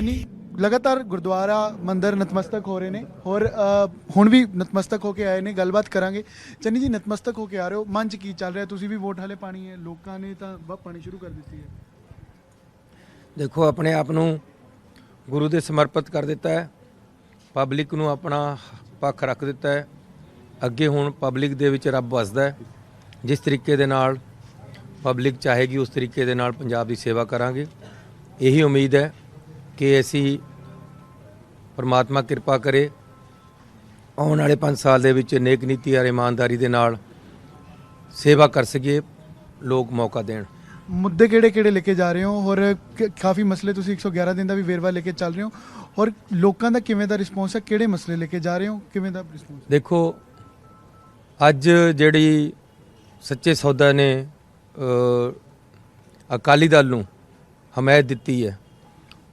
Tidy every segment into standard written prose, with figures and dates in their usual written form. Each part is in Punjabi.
लगातार गुरुद्वारा मंदिर नतमस्तक हो रहे ने और हुण भी नतमस्तक होके आए ने। गलबात करांगे। चन्नी जी, नतमस्तक होके आ रहे हो, मन च की चल रहा है? तुसीं भी वोट हाले पानी है, लोगों ने तो वह पानी शुरू कर दी है। देखो, अपने आप नूं गुरु दे समर्पित कर दिता है, पब्लिक नूं अपना पक्ष रख दिता है। अगे हुण पब्लिक दे विच रब वसदा है। जिस तरीके दे नाल पब्लिक चाहेगी उस तरीके दे नाल पंजाब दी सेवा करांगे। यही उम्मीद है कि असी परमात्मा किरपा करे आने वाले 5 साल दे विच नेक नीति और ईमानदारी दे नाल सेवा कर सकीए, लोग मौका देण। मुद्दे केड़े केड़े लेके जा रहे हो और काफ़ी मसले तुसीं 111 दिन का भी वेरवा लेके चल रहे हो और लोगों का किवें दा रिस्पॉन्स है? केड़े मसले लेके जा रहे हो, किवें दा रिस्पॉन्स? देखो, अज जिहड़ी सच्चे सौदा ने अकाली दल नूं हमायत दित्ती है,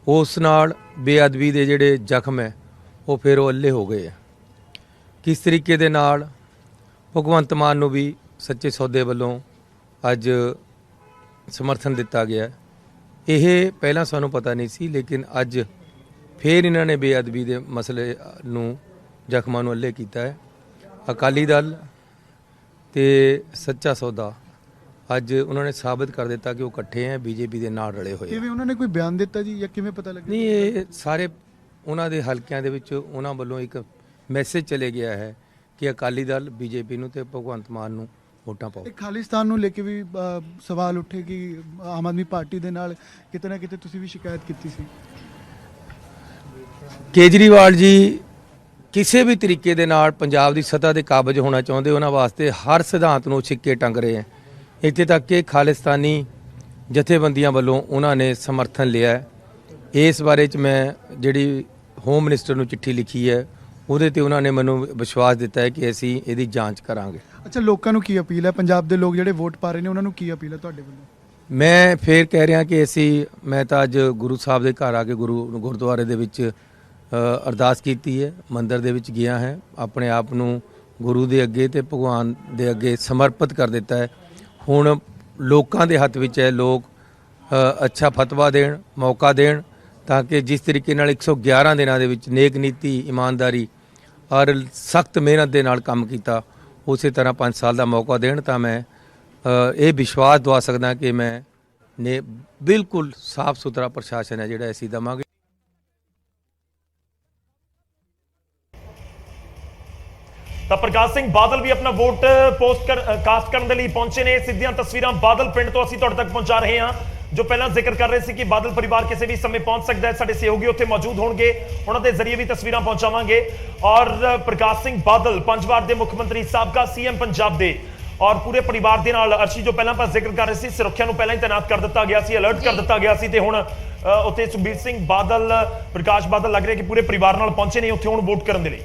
उस नाल बेअदबी दे जिहड़े जख्म है वो फिर ओले हो गए हैं। किस तरीके दे नाल भगवंत मान नूं भी सच्चे सौदे वालों अज समर्थन दिता गया है, यह पहला सानूं पता नहीं सी, लेकिन अज फिर इन्होंने बेअदबी के मसले नूं जख्मां नूं अल्ले कीता है। अकाली दल ते सच्चा सौदा अज उन्होंने साबित कर दिता कि वो इकट्ठे हैं, बीजेपी के नाल रले हुए। किवें उन्होंने कोई बयान दिता जी या किवें पता लगा? नहीं, ये सारे उन्हां दे हलकियां दे विच उन्हां वल्लों एक मैसेज चले गया है कि अकाली दल बीजेपी नूं ते भगवंत मान नूं वोटां पाओ। खालिस्तान नूं लेके भी सवाल उठे कि आम आदमी पार्टी दे नाल किते ना किते तुसीं भी शिकायत कीती सी। केजरीवाल जी किसी भी तरीके दे नाल पंजाब दी सत्ता दे काबज होना चाहुंदे, उन्हां वास्ते हर सिद्धांत नूं छिक्के टंग रहे हैं। इत्थे तक कि खालिस्तानी जथेबंदियां वालों उन्होंने समर्थन लिया है। इस बारे च मैं जिहड़ी होम मिनिस्टर नूं चिट्ठी लिखी है उहदे ते उन्होंने मैनूं विश्वास दिता है कि असीं इहदी जांच करांगे। अच्छा, लोगों नूं की अपील है? पंजाब दे लोग जिहड़े वोट पा रहे ने उन्हां नूं की अपील है तुहाडे वल्लों? मैं फिर कह रहा कि मैं तो अज गुरु साहब के घर आके गुरुद्वारे दे विच अरदास कीती है, मंदिर दे विच गया है, अपने आप नूं गुरु दे अगे ते भगवान दे अगे समर्पित कर दिता है। हुण लोकां दे हत्थ विच है, लोग अच्छा फतवा देण, मौका देण, ताकि जिस तरीके नाल 111 दिनां दे विच नेक नीति, ईमानदारी और सख्त मेहनत दे नाल काम कीता, उस तरह 5 साल का मौका देण। तां मैं ये विश्वास दवा सकदा कि मैं ने बिल्कुल साफ सुथरा प्रशासन है जिहड़ा असीं देवांगे। ਤਾਂ ਪ੍ਰਕਾਸ਼ ਸਿੰਘ ਬਾਦਲ ਵੀ ਆਪਣਾ ਵੋਟ ਕਾਸਟ ਕਰਨ ਦੇ ਲਈ ਪਹੁੰਚੇ ਨੇ। ਸਿੱਧੀਆਂ ਤਸਵੀਰਾਂ ਬਾਦਲ ਪਿੰਡ ਤੋਂ ਅਸੀਂ ਤੁਹਾਡੇ ਤੱਕ ਪਹੁੰਚਾ ਰਹੇ ਹਾਂ। ਜੋ ਪਹਿਲਾਂ ਜ਼ਿਕਰ ਕਰ ਰਹੇ ਸੀ ਕਿ ਬਾਦਲ ਪਰਿਵਾਰ ਕਿਸੇ ਵੀ ਸਮੇਂ ਪਹੁੰਚ ਸਕਦਾ ਹੈ, ਸਾਡੇ ਸਹਿਯੋਗੀ ਉੱਥੇ ਮੌਜੂਦ ਹੋਣਗੇ, ਉਹਨਾਂ ਦੇ ਜ਼ਰੀਏ ਵੀ ਤਸਵੀਰਾਂ ਪਹੁੰਚਾਵਾਂਗੇ। ਔਰ ਪ੍ਰਕਾਸ਼ ਸਿੰਘ ਬਾਦਲ 5 ਵਾਰ ਦੇ ਮੁੱਖ ਮੰਤਰੀ, ਸਾਬਕਾ ਸੀਐਮ ਪੰਜਾਬ ਦੇ, ਔਰ ਪੂਰੇ ਪਰਿਵਾਰ ਦੇ ਨਾਲ ਅਰਸ਼ੀ ਜੋ ਪਹਿਲਾਂ ਆਪਾਂ ਜ਼ਿਕਰ ਕਰ ਰਹੇ ਸੀ, ਸੁਰੱਖਿਆ ਨੂੰ ਪਹਿਲਾਂ ਹੀ ਤੈਨਾਤ ਕਰ ਦਿੱਤਾ ਗਿਆ ਸੀ, ਅਲਰਟ ਕਰ ਦਿੱਤਾ ਗਿਆ ਸੀ, ਤੇ ਹੁਣ ਉੱਥੇ ਸੁਖਬੀਰ ਸਿੰਘ ਬਾਦਲ, ਪ੍ਰਕਾਸ਼ ਬਾਦਲ ਲੱਗ ਰਿਹਾ ਕਿ ਪੂਰੇ ਪਰਿਵਾਰ ਨਾਲ ਪਹੁੰਚੇ ਨੇ ਉੱਥੇ ਹੁਣ ਵੋਟ ਕਰਨ ਦੇ ਲਈ।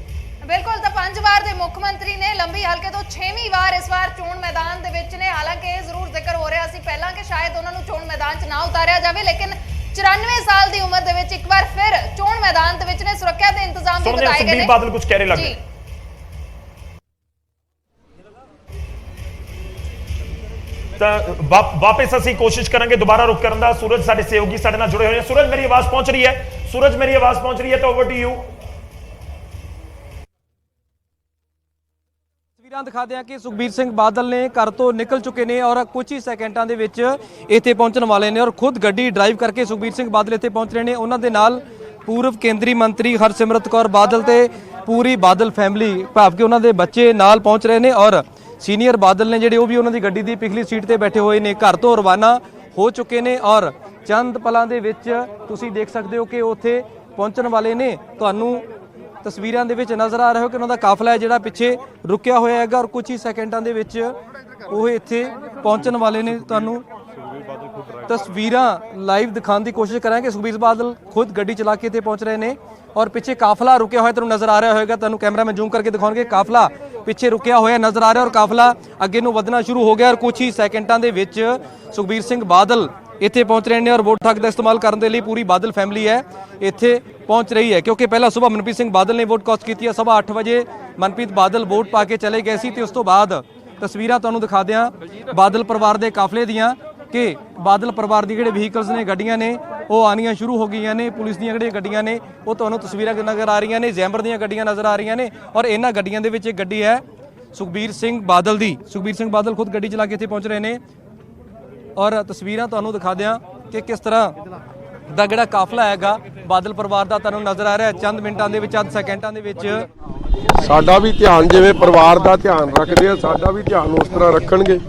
बिल्कुल, तो 5 वार दे मुख मंत्री ने लंबी हल्के तो 6वीं वार इस बार चोण मैदान दे विच ने। हालांकि जरूर जिक्र हो रहा सी पहला कि शायद उन्होंने चोण मैदान च ना उतारिया जाए, लेकिन 94 साल की उम्र दे विच एक बार फिर चोण मैदान दे विच ने सुरक्षा के इंतजाम भी बताए गए। बादल कुछ कह रहे लग वापस असी कोशिश करेंगे दोबारा रुक करन दा। सूरज साडे सहयोगी साडे नाल जुड़े हुए हैं। सूरज, मेरी आवाज पहुंच रही है? सूरज, मेरी आवाज पहुंच रही है तो ओवर टू यू। दिखा दें कि सुखबीर सिंह बादल ने घर तो निकल चुके हैं और कुछ ही सैकेंडों के विच इत्थे पहुंचने वाले ने और खुद गड्डी ड्राइव करके सुखबीर सिंह बादल इत्थे पहुंच रहे हैं। उन्होंने नाल पूर्व केंद्रीय मंत्री हरसिमरत कौर बादल ते पूरी बादल फैमिली भाव के उन्होंने बच्चे नाल पहुंच रहे हैं और सीनियर बादल ने जिहड़े वो भी उन्होंने गड्डी की पिछली सीट पर बैठे हुए हैं, घर तो रवाना हो चुके हैं। और चंद पलों के विच तुसीं देख सकते हो कि उत्थे पहुंचने वाले ने। तुहानूं तस्वीरों के विच नज़र आ रहा हो कि उन्होंने काफला है जिहड़ा पिछे रुकिया होया है और कुछ ही सैकेंडों के विच वो इत्थे पहुंचने वाले ने। तुहानूं तस्वीरां लाइव दिखाने की कोशिश करांगे। सुखबीर बादल खुद गड्डी चला के इत्थे पहुंच रहे हैं और पिछे काफला रुकिया हुआ तुहानूं नज़र आ रहा होगा। तुहानूं कैमरा में जूम करके दिखाऊंगे, काफला पिछे रुकिया हुआ नज़र आ रहा है और काफला अगे नूं वधना शुरू हो गया और कुछ ही सैकेंडों के विच सुखबीर सिंह बादल इत्थे पहुंच रहे हैं और वोट हक का इस्तेमाल करने के लिए पूरी बादल फैमिली है इत्थे पहुंच रही है। क्योंकि पहला सुबह मनप्रीत सिंह बादल ने वोट कास्ट की है, सुबह 8 बजे मनप्रीत बादल वोट पा के चले गए सी। ते उस तो बाद तस्वीरां तुहानूं दिखा दियां बादल परिवार के काफले दियां ਕਿ ਬਾਦਲ ਪਰਿਵਾਰ ਦੀ ਜਿਹੜੇ ਵਹੀਕਲਸ ਨੇ, ਗੱਡੀਆਂ ਨੇ, ਉਹ ਆਉਣੀਆਂ ਸ਼ੁਰੂ ਹੋ ਗਈਆਂ ਨੇ। ਪੁਲਿਸ ਦੀਆਂ ਜਿਹੜੀਆਂ ਗੱਡੀਆਂ ਨੇ ਉਹ ਤੁਹਾਨੂੰ ਤਸਵੀਰਾਂ ਨਜ਼ਰ ਆ ਰਹੀਆਂ ਨੇ, ਜ਼ੈਂਬਰ ਦੀਆਂ ਗੱਡੀਆਂ ਨਜ਼ਰ ਆ ਰਹੀਆਂ ਨੇ। ਔਰ ਇਹਨਾਂ ਗੱਡੀਆਂ ਦੇ ਵਿੱਚ ਇੱਕ ਗੱਡੀ ਹੈ ਸੁਖਬੀਰ ਸਿੰਘ ਬਾਦਲ ਦੀ। ਸੁਖਬੀਰ ਸਿੰਘ ਬਾਦਲ ਖੁਦ ਗੱਡੀ ਚਲਾ ਕੇ ਇੱਥੇ ਪਹੁੰਚ ਰਹੇ ਨੇ ਔਰ ਤਸਵੀਰਾਂ ਤੁਹਾਨੂੰ ਦਿਖਾ ਦਿਆਂ ਕਿ ਕਿਸ ਤਰ੍ਹਾਂ ਦਾ ਜਿਹੜਾ ਕਾਫਲਾ ਹੈਗਾ ਬਾਦਲ ਪਰਿਵਾਰ ਦਾ ਤੁਹਾਨੂੰ ਨਜ਼ਰ ਆ ਰਿਹਾ ਹੈ। ਚੰਦ ਮਿੰਟਾਂ ਦੇ ਵਿੱਚ, ਚੰਦ ਸੈਕਿੰਡਾਂ ਦੇ ਵਿੱਚ ਸਾਡਾ ਵੀ ਧਿਆਨ, ਜਿਵੇਂ ਪਰਿਵਾਰ ਦਾ ਧਿਆਨ ਰੱਖਦੇ ਆ, ਸਾਡਾ ਵੀ ਧਿਆਨ ਉਸ ਤਰ੍ਹਾਂ ਰੱਖਣਗੇ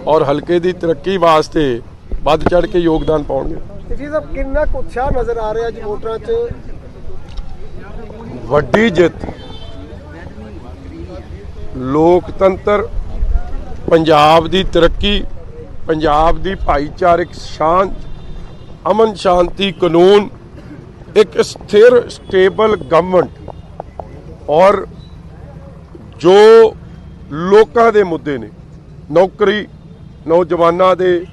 ਔਰ ਹਲਕੇ ਦੀ ਤਰੱਕੀ ਵਾਸਤੇ ਵੱਧ ਚੜ ਕੇ ਯੋਗਦਾਨ ਪਾਉਣਗੇ। ਜੀ ਸਾਹਿਬ, ਕਿੰਨਾ ਕੁ ਉਤਸ਼ਾਹ ਨਜ਼ਰ ਆ ਰਿਹਾ ਜੀ ਵੋਟਰਾਂ 'ਚ? ਵੱਡੀ ਜਿੱਤ, ਲੋਕਤੰਤਰ, ਪੰਜਾਬ ਦੀ ਤਰੱਕੀ, ਪੰਜਾਬ ਦੀ ਭਾਈਚਾਰਕ ਸ਼ਾਂਤ, ਅਮਨ ਸ਼ਾਂਤੀ, ਕਾਨੂੰਨ, ਇੱਕ ਸਥਿਰ ਸਟੇਬਲ ਗਵਰਨਮੈਂਟ ਔਰ ਜੋ ਲੋਕਾਂ ਦੇ ਮੁੱਦੇ ਨੇ, ਨੌਕਰੀ, ਨੌਜਵਾਨਾਂ ਦੇ,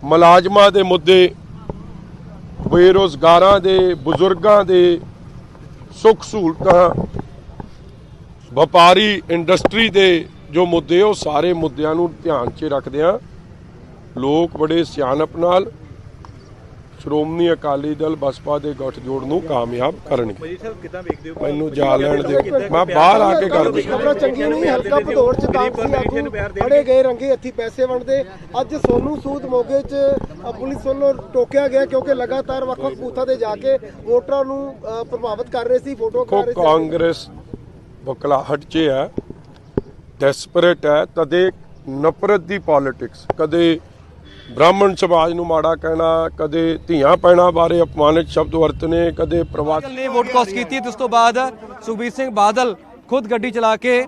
ਮੁਲਾਜ਼ਮਾਂ ਦੇ ਮੁੱਦੇ, ਬੇਰੁਜ਼ਗਾਰਾਂ ਦੇ, ਬਜ਼ੁਰਗਾਂ ਦੇ, ਸੁੱਖ ਸਹੂਲਤਾਂ, ਵਪਾਰੀ ਇੰਡਸਟਰੀ ਦੇ ਜੋ ਮੁੱਦੇ, ਉਹ ਸਾਰੇ ਮੁੱਦਿਆਂ ਨੂੰ ਧਿਆਨ 'ਚ ਰੱਖਦਿਆਂ ਲੋਕ ਬੜੇ ਸਿਆਣਪ ਨਾਲ ਸ਼੍ਰੋਮਣੀ ਅਕਾਲੀ ਦਲ ਬਸਪਾ ਦੇ ਗੱਠਜੋੜ ਨੂੰ ਕਾਮਯਾਬ ਕਰਨਗੇ। ਮੈਨੂੰ ਜਾ ਲੈਣ ਦਿਓ, ਮੈਂ ਬਾਹਰ ਆ ਕੇ ਕਰ ਦੂੰਗਾ। ਖਬਰਾਂ ਚੰਗੀਆਂ ਨਹੀਂ। ਹਲਕਾ ਭਦੌੜ 'ਚ ਕਾਂਗਰਸੀ ਆਗੂ ਫੜੇ ਗਏ ਰੰਗੇ ਹੱਥੀ ਪੈਸੇ ਵੰਡਦੇ। ਅੱਜ ਸੋਨੂ ਸੂਦ ਮੋਗੇ 'ਚ ਪੁਲਿਸ ਵੱਲੋਂ ਟੋਕਿਆ ਗਿਆ ਕਿਉਂਕਿ ਲਗਾਤਾਰ ਵੱਖ-ਵੱਖ ਬੂਥਾਂ ਤੇ ਜਾ ਕੇ ਵੋਟਰਾਂ ਨੂੰ ਪ੍ਰਭਾਵਿਤ ਕਰ ਰਹੇ ਸੀ, ਫੋਟੋ ਕਰਾ ਰਹੇ ਸੀ। ਕਾਂਗਰਸ ਬਕਲਾਹਟ 'ਚ ਹੈ, ਡੈਸਪਰੇਟ ਹੈ, ਕਦੇ ਨਫ਼ਰਤ ਦੀ ਪੋਲਿਟਿਕਸ, ਕਦੇ ਬ੍ਰਾਹਮਣ ਸਮਾਜ ਨੂੰ ਮਾੜਾ ਕਹਿਣਾ, ਕਦੇ ਧੀਆਂ ਪੈਣਾ ਬਾਰੇ ਅਪਮਾਨਿਤ ਸ਼ਬਦ ਵਰਤਨੇ, ਕਦੇ ਪ੍ਰਵਾਸੀ ਨੇ ਵੋਟ ਕਾਸਟ ਕੀਤੀ ਤੇ ਉਸ ਤੋਂ ਬਾਅਦ ਸੁਖਬੀਰ ਸਿੰਘ ਬਾਦਲ ਖੁਦ ਗੱਡੀ ਚਲਾ ਕੇ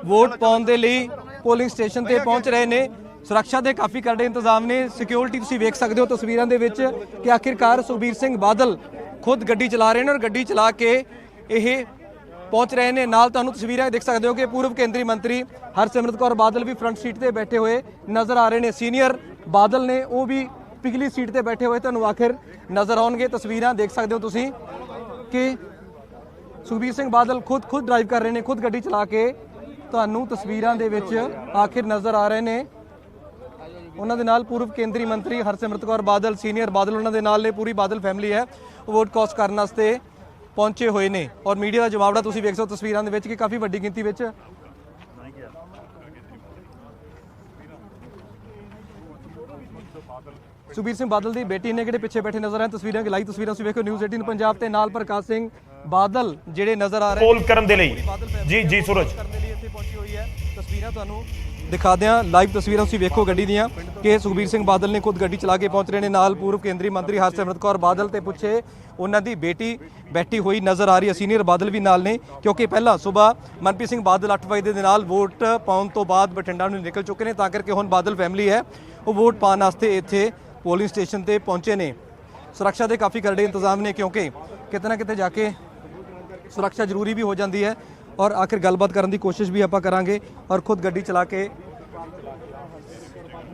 ਵੋਟ ਪਾਉਣ ਦੇ ਲਈ ਪੋਲਿੰਗ ਸਟੇਸ਼ਨ ਤੇ ਪਹੁੰਚ ਰਹੇ ਨੇ। ਸੁਰੱਖਿਆ ਦੇ ਕਾਫੀ ਕਰੜੇ ਇੰਤਜ਼ਾਮ ਨੇ, ਸਿਕਿਉਰਿਟੀ ਤੁਸੀਂ ਵੇਖ ਸਕਦੇ ਹੋ ਤਸਵੀਰਾਂ ਦੇ ਵਿੱਚ ਕਿ ਆਖਿਰਕਾਰ ਸੁਖਬੀਰ ਸਿੰਘ ਬਾਦਲ ਖੁਦ ਗੱਡੀ ਚਲਾ ਰਹੇ ਨੇ ਔਰ ਗੱਡੀ ਚਲਾ ਕੇ ਇਹ ਪਹੁੰਚ ਰਹੇ ਨੇ। ਨਾਲ ਤੁਹਾਨੂੰ ਤਸਵੀਰਾਂ ਦੇਖ ਸਕਦੇ ਹੋ ਕਿ ਪੂਰਵ ਕੇਂਦਰੀ ਮੰਤਰੀ ਹਰਸਿਮਰਤ ਕੌਰ ਬਾਦਲ ਵੀ ਫਰੰਟ ਸੀਟ ਤੇ ਬੈਠੇ ਹੋਏ ਨਜ਼ਰ ਆ ਰਹੇ ਨੇ। ਸੀਨੀਅਰ ਬਾਦਲ ਨੇ ਉਹ ਵੀ ਪਿਛਲੀ ਸੀਟ ਤੇ ਬੈਠੇ ਹੋਏ ਤੁਹਾਨੂੰ ਆਖਿਰ ਨਜ਼ਰ ਆਉਣਗੇ। ਤਸਵੀਰਾਂ ਦੇਖ ਸਕਦੇ ਹੋ ਤੁਸੀਂ ਕਿ ਸੁਖਬੀਰ ਸਿੰਘ ਬਾਦਲ ਖੁਦ ਡਰਾਈਵ ਕਰ ਰਹੇ ਨੇ, ਖੁਦ ਗੱਡੀ ਚਲਾ ਕੇ ਤੁਹਾਨੂੰ ਤਸਵੀਰਾਂ ਦੇ ਵਿੱਚ ਆਖਿਰ ਨਜ਼ਰ ਆ ਰਹੇ ਨੇ। ਉਹਨਾਂ ਦੇ ਨਾਲ ਪੂਰਵ ਕੇਂਦਰੀ ਮੰਤਰੀ ਹਰਸਿਮਰਤ ਕੌਰ ਬਾਦਲ, ਸੀਨੀਅਰ ਬਾਦਲ ਉਹਨਾਂ ਦੇ ਨਾਲ ਨੇ, ਪੂਰੀ ਬਾਦਲ ਫੈਮਿਲੀ ਹੈ, ਵੋਟ ਕਾਸਟ ਕਰਨ ਵਾਸਤੇ ਪਹੁੰਚੇ ਹੋਏ ਨੇ। ਔਰ ਮੀਡੀਆ ਦਾ ਜਵਾਬੜਾ ਤੁਸੀਂ ਵੇਖ ਸਕਦੇ ਹੋ ਤਸਵੀਰਾਂ ਦੇ ਵਿੱਚ ਕਿ ਕਾਫੀ ਵੱਡੀ ਗਿਣਤੀ ਵਿੱਚ ਸੁਖਬੀਰ ਸਿੰਘ ਬਾਦਲ ਦੀ ਬੇਟੀ ਨੇ ਜਿਹੜੇ ਪਿੱਛੇ ਬੈਠੇ ਨਜ਼ਰ ਆਏ। ਤਸਵੀਰਾਂ ਕਿ ਲਾਈਵ ਤਸਵੀਰਾਂ ਤੁਸੀਂ ਵੇਖੋ ਨਿਊਜ਼ 18 ਪੰਜਾਬ ਤੇ ਨਾਲ ਪ੍ਰਕਾਸ਼ ਸਿੰਘ ਬਾਦਲ ਜਿਹੜੇ ਨਜ਼ਰ ਆ ਰਹੇ ਪੋਲ ਕਰਨ ਦੇ ਲਈ ਜੀ ਸੂਰਜ ਕਰਨ ਦੇ ਲਈ ਇੱਥੇ ਪਹੁੰਚੀ ਹੋਈ ਹੈ। ਤਸਵੀਰਾਂ ਤੁਹਾਨੂੰ ਦਿਖਾ ਦਿਆਂ, ਲਾਈਵ ਤਸਵੀਰਾਂ ਤੁਸੀਂ ਵੇਖੋ ਗੱਡੀ ਦੀਆਂ ਕਿ ਸੁਖਬੀਰ ਸਿੰਘ ਬਾਦਲ ਨੇ ਖੁਦ ਗੱਡੀ ਚਲਾ ਕੇ ਪਹੁੰਚ ਰਹੇ ਨੇ। ਨਾਲ ਪੂਰਵ ਕੇਂਦਰੀ ਮੰਤਰੀ ਹਰਸਿਮਰਤ ਕੌਰ ਬਾਦਲ ਤੇ ਪੁੱਛੇ ਉਹਨਾਂ ਦੀ ਬੇਟੀ ਬੈਠੀ ਹੋਈ ਨਜ਼ਰ ਆ ਰਹੀ ਹੈ। ਸੀਨੀਅਰ ਬਾਦਲ ਵੀ ਨਾਲ ਨੇ ਕਿਉਂਕਿ ਪਹਿਲਾਂ ਸਵੇਰ ਮਨਪ੍ਰੀਤ ਸਿੰਘ ਬਾਦਲ 8 ਵਜੇ ਦੇ ਨਾਲ ਵੋਟ ਪਾਉਣ ਤੋਂ ਬਾਅਦ ਬਠਿੰਡਾ ਨੂੰ ਨਿਕਲ ਚੁੱਕੇ ਨੇ, ਤਾਂ ਕਰਕੇ ਹੁਣ ਬਾਦਲ ਫੈਮਿਲੀ ਹੈ ਉਹ ਵੋਟ ਪਾਉਣ ਵਾਸਤੇ ਇੱਥੇ ਪੋਲਿੰਗ ਸਟੇਸ਼ਨ ਤੇ ਪਹੁੰਚੇ ਨੇ। ਸੁਰੱਖਿਆ ਦੇ ਕਾਫੀ ਕਰੜੇ ਇੰਤਜ਼ਾਮ ਨੇ ਕਿਉਂਕਿ ਕਿਤੇ ਨਾ ਕਿਤੇ ਜਾ ਕੇ ਸੁਰੱਖਿਆ ਜ਼ਰੂਰੀ ਵੀ ਹੋ ਜਾਂਦੀ ਹੈ। ਔਰ ਆਖਿਰ ਗੱਲਬਾਤ ਕਰਨ ਦੀ ਕੋਸ਼ਿਸ਼ ਵੀ ਆਪਾਂ ਕਰਾਂਗੇ। ਔਰ ਖੁਦ ਗੱਡੀ ਚਲਾ ਕੇ